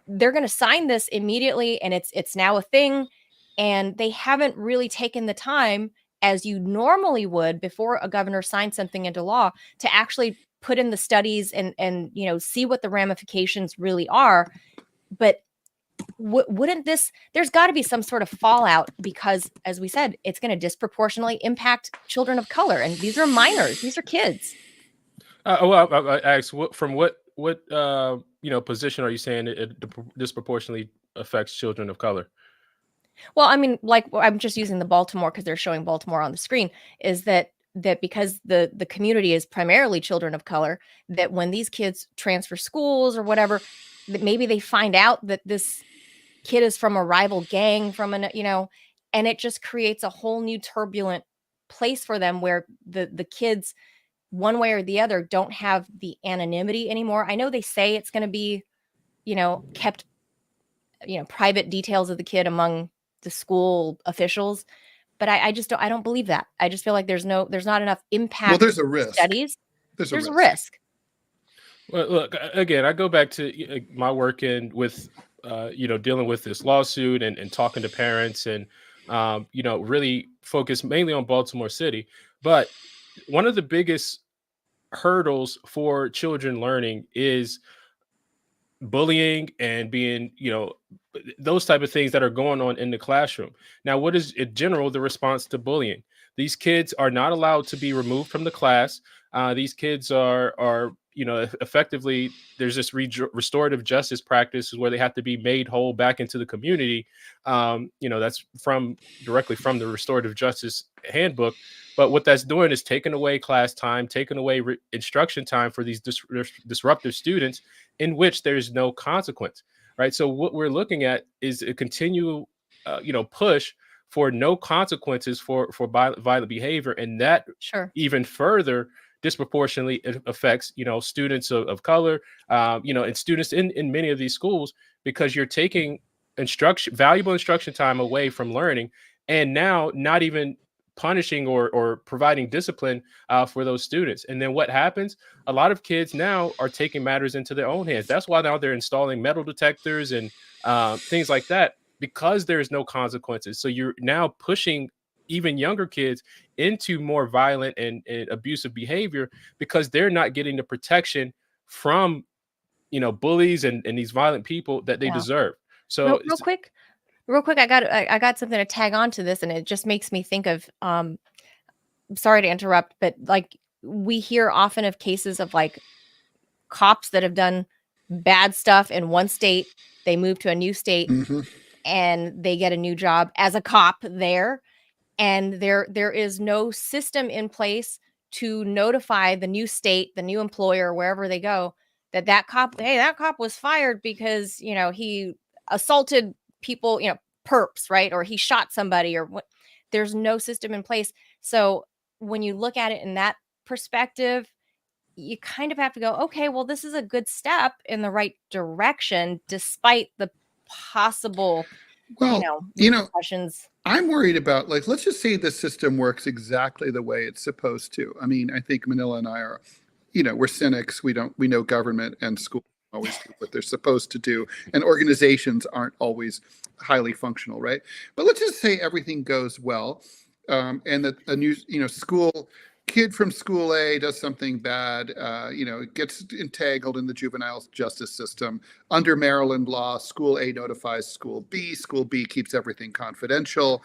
B: they're gonna sign this immediately, and it's now a thing. And they haven't really taken the time, as you normally would before a governor signs something into law, to actually put in the studies and see what the ramifications really are. But wouldn't there's got to be some sort of fallout, because, as we said, it's going to disproportionately impact children of color, and these are minors, these are kids.
I: I asked, from what position are you saying it disproportionately affects children of color?
B: Well, I mean, like, I'm just using the Baltimore because they're showing Baltimore on the screen, is that because the community is primarily children of color, that when these kids transfer schools or whatever, that maybe they find out that this kid is from a rival gang, and it just creates a whole new turbulent place for them, where the kids, one way or the other, don't have the anonymity anymore. I know they say it's going to be, kept, private details of the kid among the school officials, but I don't believe that. I just feel like there's not enough impact.
A: Well, there's a risk.
B: Studies.
A: There's
B: a risk.
I: Well, look, again, I go back to my work with dealing with this lawsuit and talking to parents, and really focus mainly on Baltimore City. But one of the biggest hurdles for children learning is bullying and being, those type of things that are going on in the classroom. Now, what is in general the response to bullying? These kids are not allowed to be removed from the class. These kids are effectively, there's this restorative justice practice where they have to be made whole back into the community. That's directly from the restorative justice handbook. But what that's doing is taking away class time, taking away instruction time for these disruptive students, in which there's no consequence, right? So what we're looking at is a continual, push for no consequences for violent behavior, and that even further disproportionately affects students of color, and students in many of these schools, because you're taking valuable instruction time away from learning, and now not even punishing or providing discipline for those students. And then what happens? A lot of kids now are taking matters into their own hands. That's why now they're installing metal detectors and things like that, because there's no consequences. So you're now pushing even younger kids into more violent and abusive behavior, because they're not getting the protection from bullies and these violent people that they deserve. So
B: real quick, I got something to tag on to this, and it just makes me think of, sorry to interrupt, but like, we hear often of cases of like cops that have done bad stuff in one state, they move to a new state, and they get a new job as a cop there, and there is no system in place to notify the new state, the new employer, wherever they go, that cop was fired because he assaulted people, perps, right? Or he shot somebody, or what. There's no system in place. So when you look at it in that perspective, you kind of have to go, okay, well, this is a good step in the right direction, despite the possible, repercussions.
A: I'm worried about, like, let's just say the system works exactly the way it's supposed to. I mean, I think Manila and I are, we're cynics. We know government and school always do what they're supposed to do, and organizations aren't always highly functional, right? But let's just say everything goes well, and that a new school kid from school A does something bad, gets entangled in the juvenile justice system. Under Maryland law, school A notifies school B keeps everything confidential.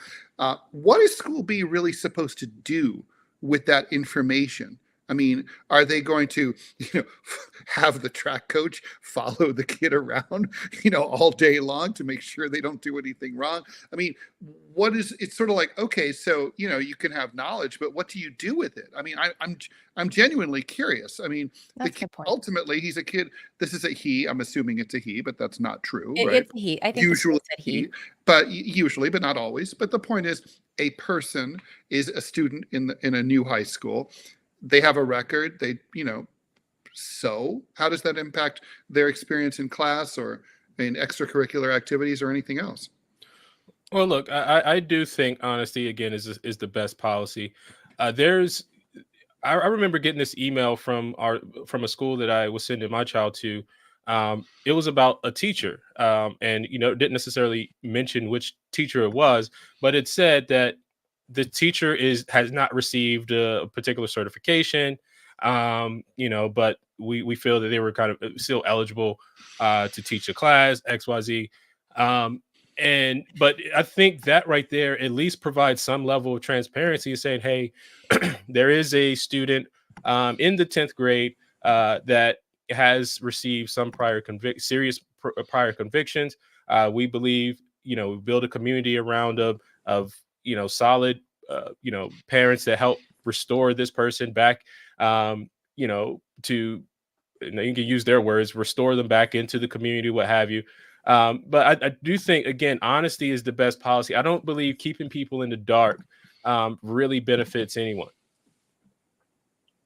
A: What is school B really supposed to do with that information? I mean, are they going to, have the track coach follow the kid around, all day long to make sure they don't do anything wrong? I mean, it's sort of like, okay, so, you can have knowledge, but what do you do with it? I mean, I'm genuinely curious. I mean,
B: That's a good point.
A: ultimately he's a kid. This is a he. I'm assuming it's a he, but that's not true, right?
B: It's a he. I think
A: Usually
B: said he.
A: but usually, but not always. But the point is, a person is a student in a new high school. They have a record. So how does that impact their experience in class or in extracurricular activities or anything else?
I: Well, look, I do think honesty again is the best policy. I remember getting this email from a school that I was sending my child to. It was about a teacher, and it didn't necessarily mention which teacher it was, but it said that the teacher has not received a particular certification, but we feel that they were kind of still eligible to teach a class XYZ. But I think that right there at least provides some level of transparency, saying, hey, there is a student in the 10th grade that has received some serious prior convictions. We believe, we build a community around of solid, parents that help restore this person back, to, you can use their words, restore them back into the community, what have you. But I do think, again, honesty is the best policy. I don't believe keeping people in the dark really benefits anyone.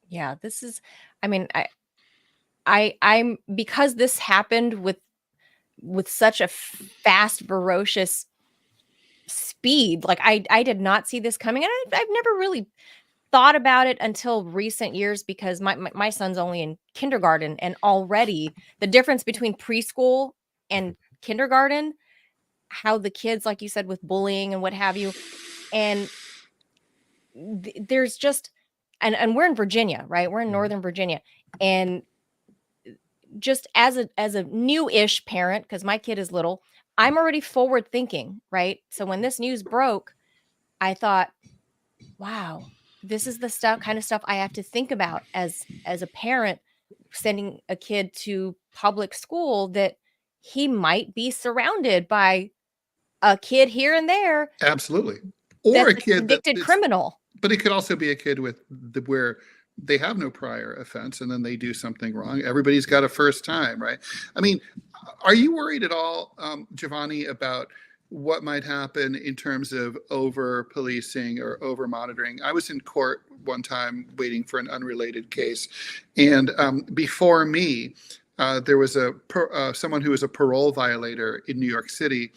B: Yeah, this is, I mean, I'm because this happened with such a fast, ferocious speed. Like I did not see this coming, and I've never really thought about it until recent years, because my son's only in kindergarten, and already the difference between preschool and kindergarten, how the kids, like you said, with bullying and what have you, and there's just, and we're in Virginia, right? We're in Northern Virginia, and just as a new-ish parent, because my kid is little, I'm already forward thinking, right? So when this news broke, I thought, wow, this is the kind of stuff I have to think about as a parent sending a kid to public school, that he might be surrounded by a kid here and there.
A: Absolutely. Or a kid
B: convicted criminal.
A: But it could also be a kid where they have no prior offense and then they do something wrong. Everybody's got a first time, right? I mean, are you worried at all, Jovani, about what might happen in terms of over policing or over monitoring? I was in court one time waiting for an unrelated case, and before me, there was someone who was a parole violator in New York City.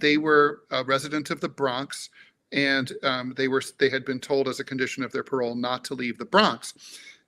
A: They were a resident of the Bronx, and they had been told as a condition of their parole not to leave the Bronx.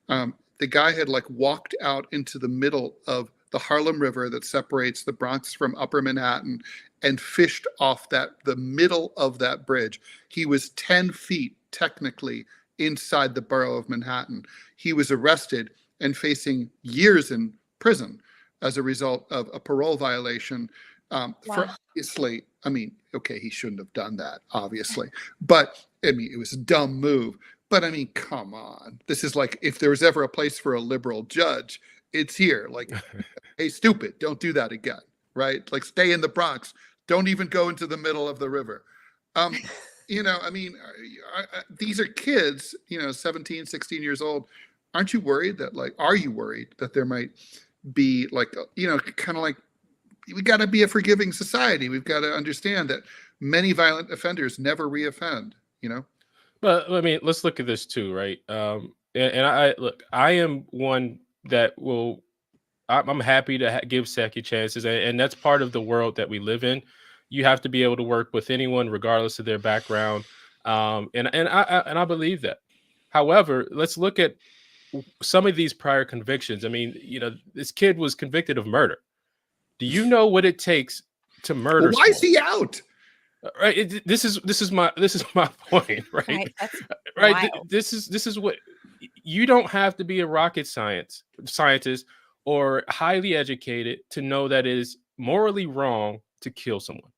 A: The guy had walked out into the middle of the Harlem River that separates the Bronx from Upper Manhattan and fished off the middle of that bridge. He was 10 feet technically inside the borough of Manhattan. He was arrested and facing years in prison as a result of a parole violation. For obviously, I mean, okay, he shouldn't have done that, obviously, but I mean, it was a dumb move. But I mean, come on, this is if there was ever a place for a liberal judge, it's here. Hey, stupid, don't do that again, right? Stay in the Bronx. Don't even go into the middle of the river. I mean, these are kids, 17, 16 years old. Aren't you worried are you worried that there might be kind of we got to be a forgiving society. We've got to understand that many violent offenders never reoffend,
I: But I mean, let's look at this too, right? I am one that I'm happy to give second chances, and that's part of the world that we live in. You have to be able to work with anyone, regardless of their background, and I believe that. However, let's look at some of these prior convictions. I mean, this kid was convicted of murder. Do you know what it takes to murder?
A: Why is he out?
I: Right. This is my point. Right.
B: Right. That's
I: Right.
B: wild.
I: This is what you don't have to be a rocket scientist or highly educated to know that it is morally wrong to kill someone.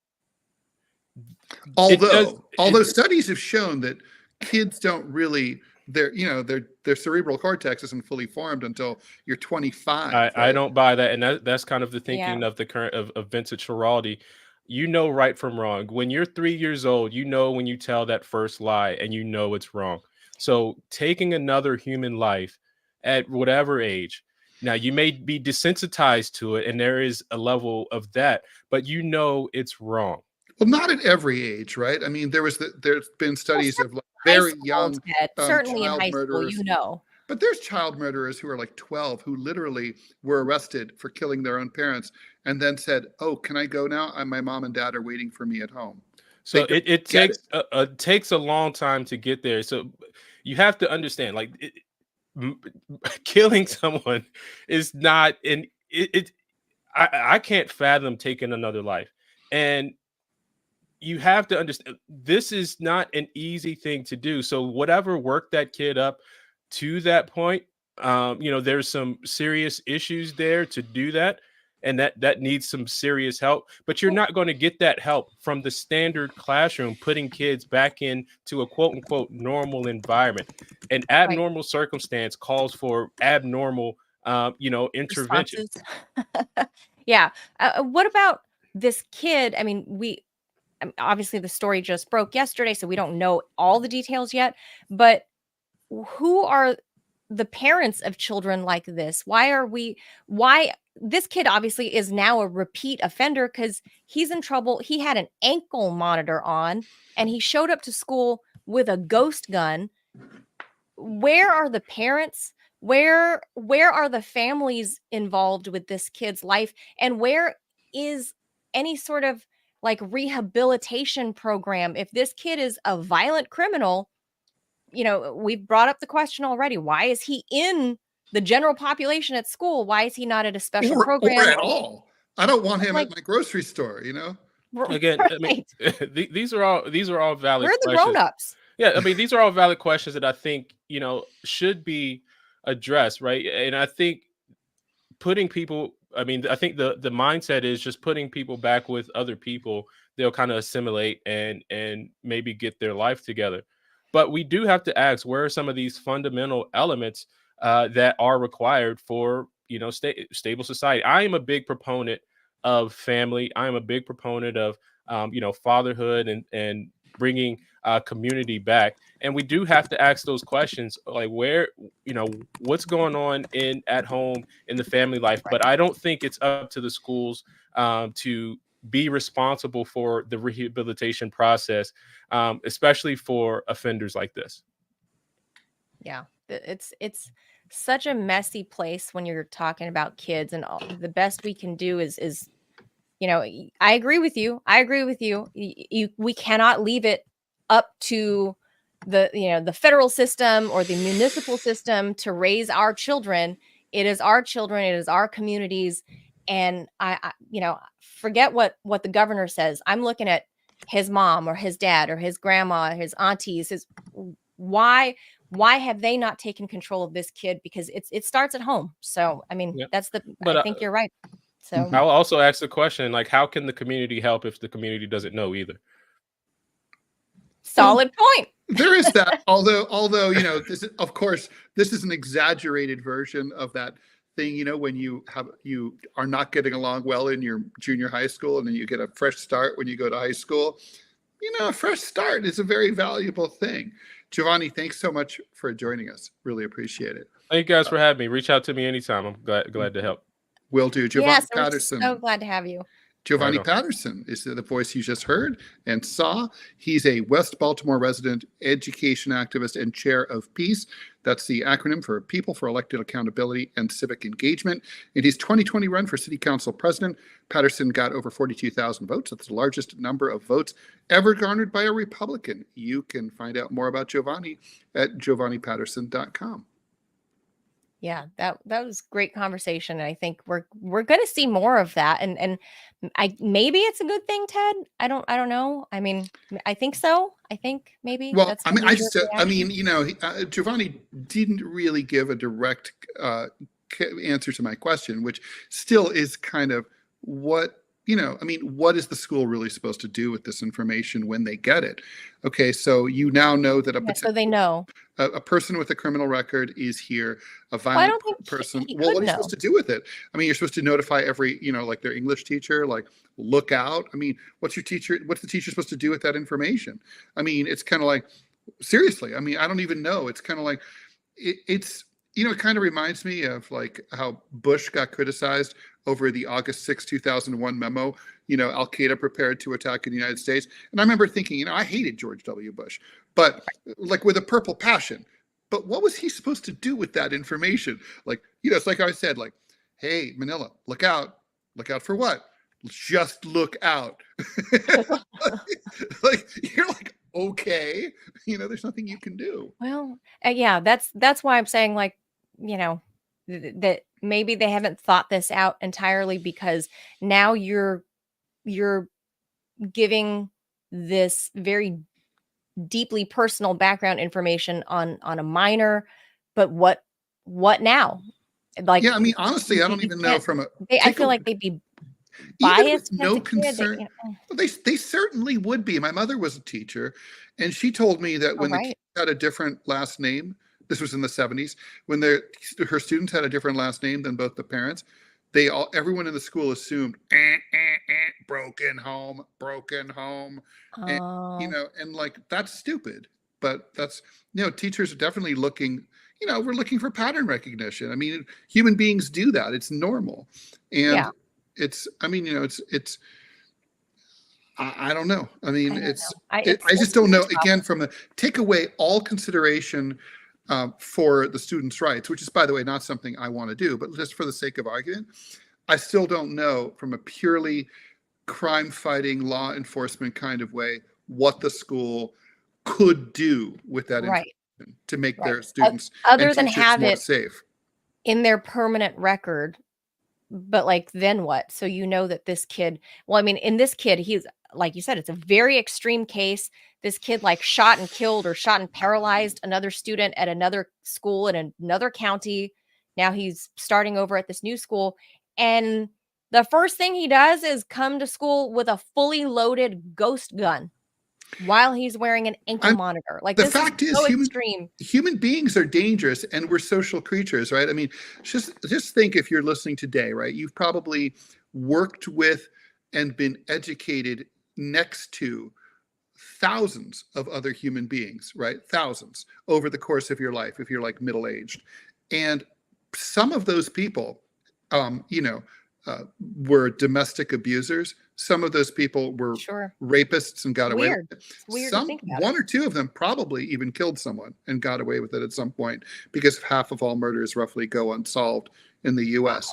I: It does.
A: Although studies have shown that kids don't really their cerebral cortex isn't fully formed until you're 25.
I: I
A: Right?
I: don't buy that, and that's kind of the
B: Yeah.
I: thinking of the current of Vincent Schiraldi. You know right from wrong. When you're 3 years old, you know when you tell that first lie, and you know it's wrong. So taking another human life at whatever age, now you may be desensitized to it, and there is a level of that, but you know it's wrong.
A: Well, not at every age, right? I mean, there's been studies of like
B: High
A: very
B: school,
A: young
B: Ted, certainly in
A: child
B: high school,
A: murderers.
B: you know.
A: But there's child murderers who are like 12 who literally were arrested for killing their own parents and then said, "Oh, can I go now? My mom and dad are waiting for me at home."
I: So
A: They
I: it
A: get
I: takes a long time to get there. So you have to understand, like killing someone is not an it. I can't fathom taking another life, and you have to understand this is not an easy thing to do. So whatever worked that kid up to that point, there's some serious issues there to do that, and that needs some serious help. But you're not going to get that help from the standard classroom, putting kids back into a quote unquote normal environment. An abnormal circumstance calls for abnormal, intervention.
B: Responses. Yeah. What about this kid? I mean, obviously the story just broke yesterday, so we don't know all the details yet. But who are the parents of children like this? Why this kid obviously is now a repeat offender because he's in trouble. He had an ankle monitor on and he showed up to school with a ghost gun. Where are the parents? Where are the families involved with this kid's life? And where is any sort of like rehabilitation program? If this kid is a violent criminal, we've brought up the question already. Why is he in the general population at school? Why is he not at a special program?
A: or at all. I don't want him
B: Like-
A: at my grocery store,
I: Again, I mean, these are all valid
B: We're the
I: questions.
B: grown-ups.
I: Yeah, I mean, these are all valid questions that I think, should be addressed, right? And I think I think the mindset is just putting people back with other people. They'll kind of assimilate and maybe get their life together. But we do have to ask, where are some of these fundamental elements that are required for, stable society? I am a big proponent of family. I am a big proponent of, fatherhood and bringing community back. And we do have to ask those questions, like where, what's going on at home in the family life. But I don't think it's up to the schools to be responsible for the rehabilitation process, especially for offenders like this.
B: Yeah, it's such a messy place when you're talking about kids, and the best we can do is I agree with you. We cannot leave it up to the federal system or the municipal system to raise our children. It is our children. It is our communities. And I forget what the governor says. I'm looking at his mom or his dad or his grandma, his aunties. Why have they not taken control of this kid? Because it starts at home. So I mean,
I: Yeah.
B: I think you're right. So
I: I'll also ask the question, like, how can the community help if the community doesn't know either?
B: solid point.
A: There is that. although this is an exaggerated version of that thing, when you are not getting along well in your junior high school and then you get a fresh start when you go to high school. A fresh start is a very valuable thing. Jovani, thanks so much for joining us. Really appreciate it.
I: Thank you guys for having me. Reach out to me anytime. I'm glad to help.
A: Will do. Jovani
B: Yes, we're
A: Patterson.
B: so glad to have you.
A: Jovani
I: Right.
A: Patterson is the voice you just heard and saw. He's a West Baltimore resident, education activist, and chair of PEACE. That's the acronym for People for Elected Accountability and Civic Engagement. In his 2020 run for city council president, Patterson got over 42,000 votes. That's the largest number of votes ever garnered by a Republican. You can find out more about Jovani at jovanipatterson.com.
B: Yeah, that was great conversation. And I think we're gonna see more of that. And I maybe it's a good thing, Ted. I don't know. I mean, I think so. I think maybe
A: Well,
B: that's
A: I
B: my
A: mean, I
B: knee-jerk
A: just, I
B: reaction.
A: mean, Giovanni didn't really give a direct answer to my question, which still is kind of what, I mean, what is the school really supposed to do with this information when they get it? Okay, so you now know that
B: Yeah, so they know.
A: a person with a criminal record is here, a
B: Well, I
A: violent
B: don't think
A: person.
B: he
A: Well,
B: could
A: what are you supposed
B: know.
A: to do with it? I mean, you're supposed to notify every, like their English teacher, like look out. I mean, what's the teacher supposed to do with that information? I mean, it's kind of like, seriously, I mean, I don't even know. It's kind of like, it's, it kind of reminds me of like how Bush got criticized over the August 2001 memo, Al Qaeda prepared to attack in the United States. And I remember thinking, I hated George W. Bush, but like with a purple passion. But what was he supposed to do with that information? Like, it's like I said, like, hey, Manila, look out. Look out for what? Just look out. like, you're like, okay, there's nothing you can do.
B: Well, yeah, that's why I'm saying like, that maybe they haven't thought this out entirely, because now you're giving this very deeply personal background information on a minor, but what now? Like,
A: Yeah, I mean, honestly, I don't
B: you
A: even know
B: can't.
A: from a
B: I feel like they'd be
A: even with
B: biased
A: no
B: against the kid.
A: concern. Well, they certainly would be. My mother was a teacher, and she told me that
B: Oh,
A: when the
B: right.
A: kids had a different last name, this was in the 70s, when her students had a different last name than both the parents, everyone in the school assumed broken home, and
B: Oh,
A: and like that's stupid. But that's teachers are definitely looking. We're looking for pattern recognition. I mean, human beings do that. It's normal, and
B: yeah.
A: I mean, it's I don't know. I mean,
B: I don't know.
A: I just
B: It's
A: don't
B: really
A: know.
B: tough.
A: Again, take away all consideration for the students' rights, which is, by the way, not something I want to do, but just for the sake of argument, I still don't know from a purely crime-fighting law enforcement kind of way what the school could do with that
B: Right.
A: information to make
B: Right.
A: their students
B: Other
A: and
B: than
A: teachers
B: have
A: more
B: it
A: safe.
B: in their permanent record. But like, then what? So that this kid, well, I mean, in this kid, he's like you said, it's a very extreme case. This kid like shot and killed or shot and paralyzed another student at another school in another county. Now he's starting over at this new school. And the first thing he does is come to school with a fully loaded ghost gun while he's wearing an ankle monitor. Like,
A: The
B: this
A: fact
B: is
A: is,
B: so extreme.
A: human beings are dangerous, and we're social creatures, right? I mean, just think, if you're listening today, right? You've probably worked with and been educated next to thousands of other human beings, right? Thousands over the course of your life, if you're like middle-aged. And some of those people, were domestic abusers. Some of those people were
B: Sure.
A: rapists and got away
B: Weird.
A: with it.
B: It's weird to think about it.
A: One or two of them probably even killed someone and got away with it at some point, because half of all murders roughly go unsolved in the US.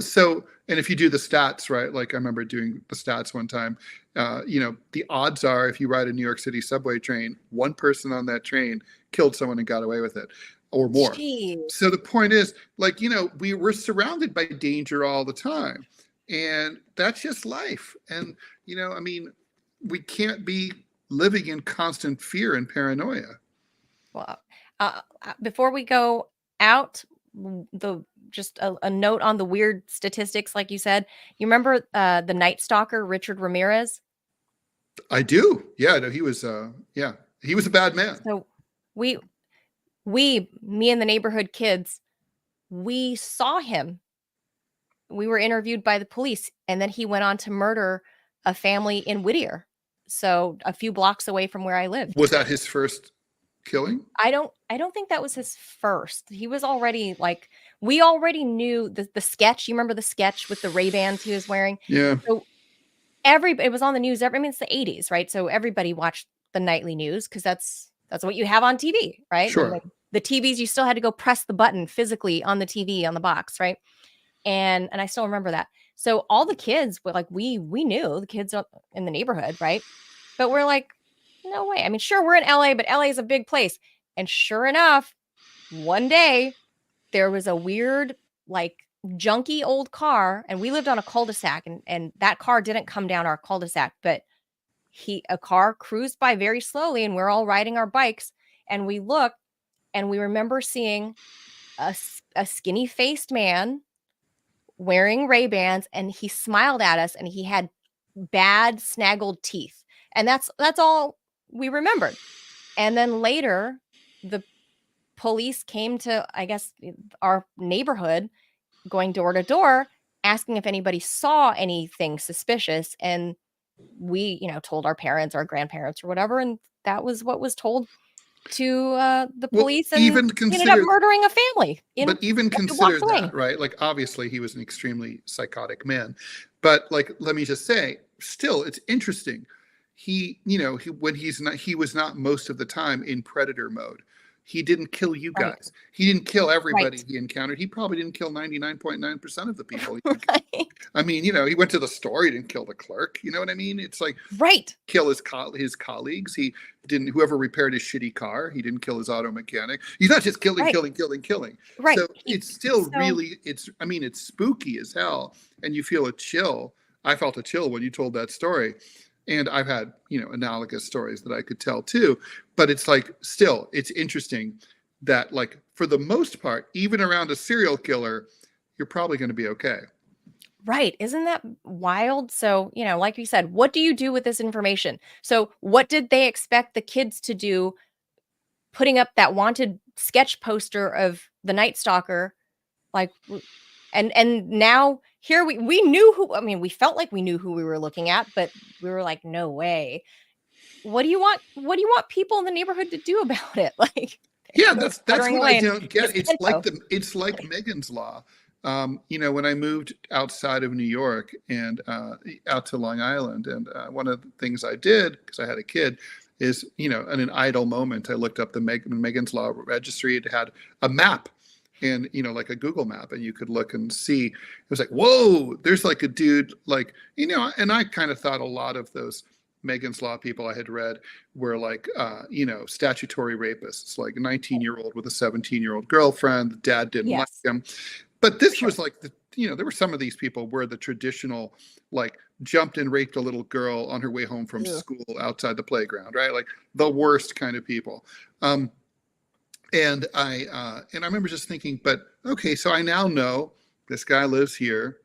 A: So, and if you do the stats, right, like I remember doing the stats one time, the odds are, if you ride a New York City subway train, one person on that train killed someone and got away with it, or more.
B: Jeez.
A: So the point is, like, we're surrounded by danger all the time, and that's just life. And, I mean, we can't be living in constant fear and paranoia.
B: Well, before we go out, just a note on the weird statistics, like you said. You remember the Night Stalker, Richard Ramirez?
A: I do. Yeah, no, he was a bad man.
B: So me and the neighborhood kids, we saw him. We were interviewed by the police, and then he went on to murder a family in Whittier, so a few blocks away from where I lived.
A: Was that his first killing?
B: I don't think that was his first. He was already like, we already knew the sketch. You remember the sketch with the Ray-Bans he was wearing?
A: Yeah.
B: So it was on the news. I mean, it's the 80s, right? So everybody watched the nightly news because that's what you have on TV, right?
A: Sure.
B: And the TVs, you still had to go press the button physically on the TV on the box, right? And I still remember that. So all the kids were like, we knew the kids in the neighborhood, right? But we're like, no way. I mean, sure, we're in LA, but LA is a big place. And sure enough, one day there was a weird, like, junky old car, and we lived on a cul-de-sac, and that car didn't come down our cul-de-sac, but a car cruised by very slowly, and we're all riding our bikes, and we look, and we remember seeing a skinny-faced man wearing Ray-Bans, and he smiled at us, and he had bad snaggled teeth. And that's all we remembered. And then later, the police came to, I guess, our neighborhood, going door to door, asking if anybody saw anything suspicious. And we, told our parents, our grandparents, or whatever, and that was what was told to the police, and
A: even
B: he ended up murdering a family.
A: But even consider that, right? Like, obviously, he was an extremely psychotic man. But, like, let me just say, still, it's interesting. He was not most of the time in predator mode. He didn't kill you guys.
B: Right.
A: He didn't kill everybody
B: Right.
A: he encountered. He probably didn't kill 99.9% of the people. He
B: Right.
A: I mean, he went to the store. He didn't kill the clerk. You know what I mean? It's like,
B: Right.
A: kill his colleagues. He didn't. Whoever repaired his shitty car, he didn't kill his auto mechanic. He's not just killing.
B: Right.
A: So it's still really. It's spooky as hell, and you feel a chill. I felt a chill when you told that story. And I've had, analogous stories that I could tell too. But it's like, still, it's interesting that, like, for the most part, even around a serial killer, you're probably going to be okay.
B: Right. Isn't that wild? So, like you said, what do you do with this information? So what did they expect the kids to do, putting up that wanted sketch poster of the Night Stalker? Like, and now here we knew who, we felt like we knew who we were looking at, but we were like, no way. What do you want people in the neighborhood to do about it? Like,
A: yeah, that's what I don't get.
B: It's
A: like Megan's Law. When I moved outside of New York and out to Long Island, and one of the things I did, because I had a kid, is, in an idle moment, I looked up the Megan's Law registry. It had a map, and like a Google map, and you could look and see. It was like, whoa, there's like a dude, like, and I kind of thought a lot of those Megan's Law people I had read were like, statutory rapists, like a 19-year-old with a 17-year-old girlfriend. The dad didn't like him. But this was like, there were some of these people were the traditional, like, jumped and raped a little girl on her way home from school outside the playground, right? Like, the worst kind of people. And I remember just thinking, but okay, so I now know this guy lives here.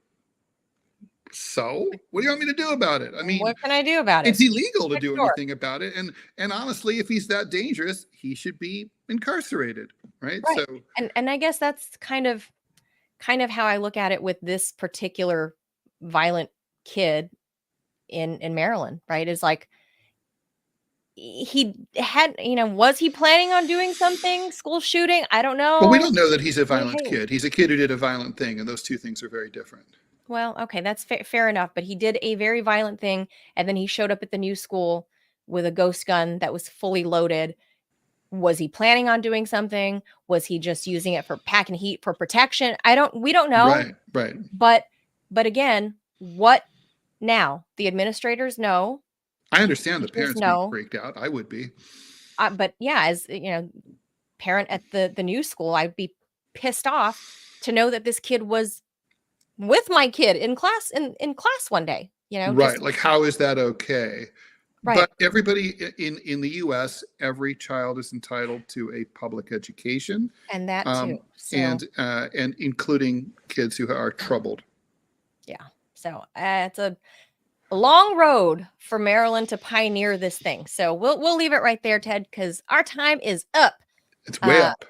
A: So what do you want me to do about it? I mean,
B: what can I do about it?
A: It's illegal to do anything about it. And honestly, if he's that dangerous, he should be incarcerated, right? So
B: and I guess that's kind of how I look at it with this particular violent kid in Maryland, right? Is like, he had, was he planning on doing something? School shooting? I don't know.
A: Well, we don't know that he's a violent kid. He's a kid who did a violent thing, and those two things are very different.
B: Well, okay, that's fair enough. But he did a very violent thing, and then he showed up at the new school with a ghost gun that was fully loaded. Was he planning on doing something? Was he just using it for packing heat for protection? We don't know.
A: Right.
B: But again, what now? The administrators know.
A: I understand the parents being freaked out. I would be.
B: But yeah, as parent at the new school, I'd be pissed off to know that this kid was with my kid in class one day.
A: Right? Like, how is that okay?
B: Right.
A: But everybody in the U.S., every child is entitled to a public education,
B: and that too,
A: and including kids who are troubled.
B: Yeah. So it's a long road for Maryland to pioneer this thing. So we'll leave it right there, Ted, because our time is up.
A: It's way up.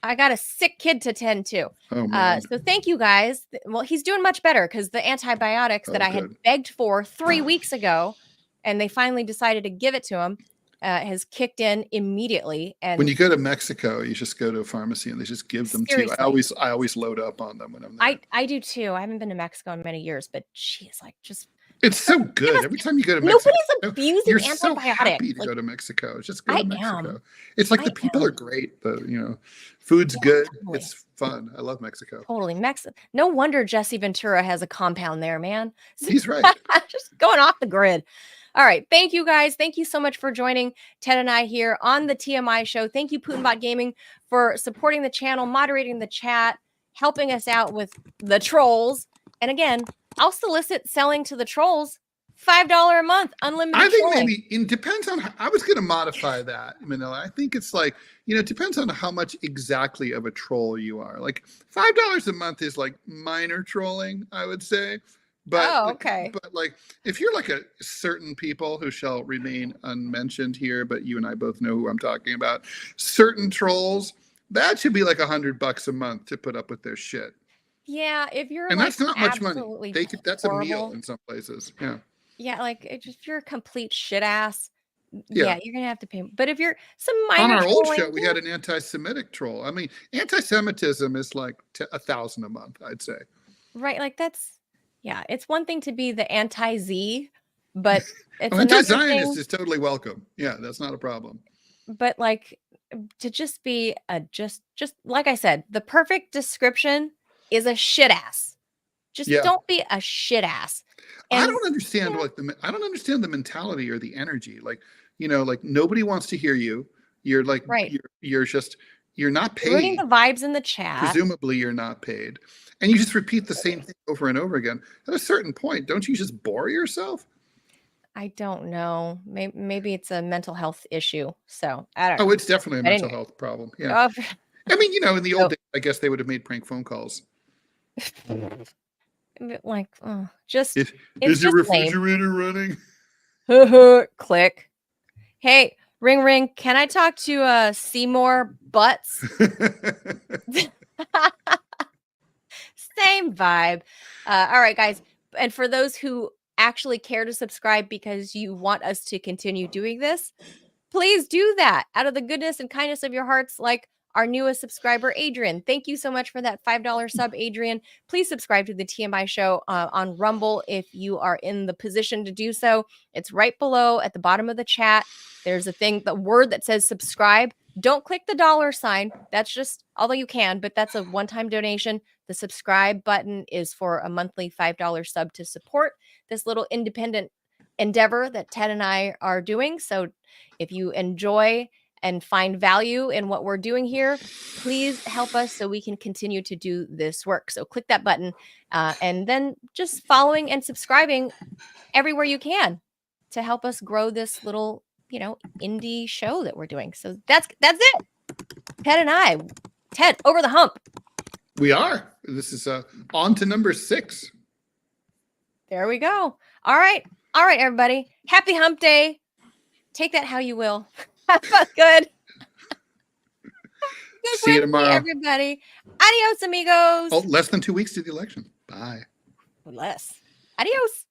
B: I got a sick kid to tend to.
A: Oh, man.
B: So thank you guys. Well, he's doing much better because the antibiotics that I had begged for 3 weeks ago, and they finally decided to give it to him, has kicked in immediately. And
A: when you go to Mexico, you just go to a pharmacy and they just give them to you. I always load up on them when I'm there.
B: I do too. I haven't been to Mexico in many years, but geez, like, just.
A: It's so good. Every time you go to Mexico,
B: nobody's abusing
A: you're
B: antibiotics.
A: so happy to go to Mexico. Just go to Mexico. It's like the people are great. The food's good. Totally. It's fun. I love Mexico.
B: Totally. No wonder Jesse Ventura has a compound there, man.
A: He's right.
B: Just going off the grid. All right. Thank you guys. Thank you so much for joining Ted and I here on the TMI show. Thank you, Putinbot Gaming, for supporting the channel, moderating the chat, helping us out with the trolls. And again, I'll solicit selling to the trolls $5 a month, unlimited
A: I think
B: trolling.
A: maybe it depends on. I was going to modify that, Manila. I think it's like, it depends on how much exactly of a troll you are. Like $5 a month is like minor trolling, I would say. But
B: Oh, okay.
A: But like, if you're like a certain people who shall remain unmentioned here, but you and I both know who I'm talking about, certain trolls, that should be like $100 a month to put up with their shit.
B: Yeah, if you're
A: And
B: like
A: that's not much money.
B: absolutely
A: That's a meal
B: horrible.
A: in some places. Yeah.
B: Yeah, like if you're a complete shit ass,
A: Yeah.
B: yeah, you're gonna have to pay. But if you're some
A: On
B: minor
A: our old
B: trolling,
A: show, we had an anti-Semitic troll. I mean, anti-Semitism is like $1,000 a month, I'd say.
B: right? Like yeah, it's one thing to be the anti-Z, but it's
A: Well,
B: another
A: anti-Zionist
B: thing.
A: is totally welcome. Yeah, that's not a problem.
B: But like to just be a just like I said, the perfect description is a shit ass. Just
A: Yeah.
B: don't be a shit ass.
A: I
B: And
A: don't understand I don't understand the mentality or the energy. Like, like nobody wants to hear you. You're like,
B: right,
A: you're not
B: ruining
A: paid.
B: the vibes in the chat.
A: Presumably you're not paid. And you just repeat the same thing over and over again. At a certain point, don't you just bore yourself?
B: I don't know. Maybe it's a mental health issue. So I don't
A: Oh,
B: know.
A: it's definitely a
B: But
A: mental
B: anyway.
A: health problem. Yeah.
B: Oh,
A: I mean, in the old
B: So-
A: days, I guess they would have made prank phone calls.
B: like just
A: Is
B: it's
A: your
B: just lame.
A: refrigerator running?
B: Click. Hey, ring ring. Can I talk to Seymour Butts? Same vibe. All right, guys. And for those who actually care to subscribe because you want us to continue doing this, please do that out of the goodness and kindness of your hearts, like our newest subscriber, Adrian. Thank you so much for that $5 sub, Adrian. Please subscribe to the TMI show on Rumble if you are in the position to do so. It's right below at the bottom of the chat. There's a thing, the word that says subscribe. Don't click the $sign. That's just, although you can, but that's a one-time donation. The subscribe button is for a monthly $5 sub to support this little independent endeavor that Ted and I are doing. So if you enjoy and find value in what we're doing here, please help us so we can continue to do this work. So click that button and then just following and subscribing everywhere you can to help us grow this little, indie show that we're doing. So that's it. Ted and I, Ted, over the hump.
A: We are. This is on to number 6.
B: There we go. All right, everybody. Happy hump day. Take that how you will. Have a good
A: See you
B: Wednesday,
A: tomorrow.
B: everybody. Adios, amigos.
A: Oh, less than 2 weeks to the election. Bye.
B: Less. Adios.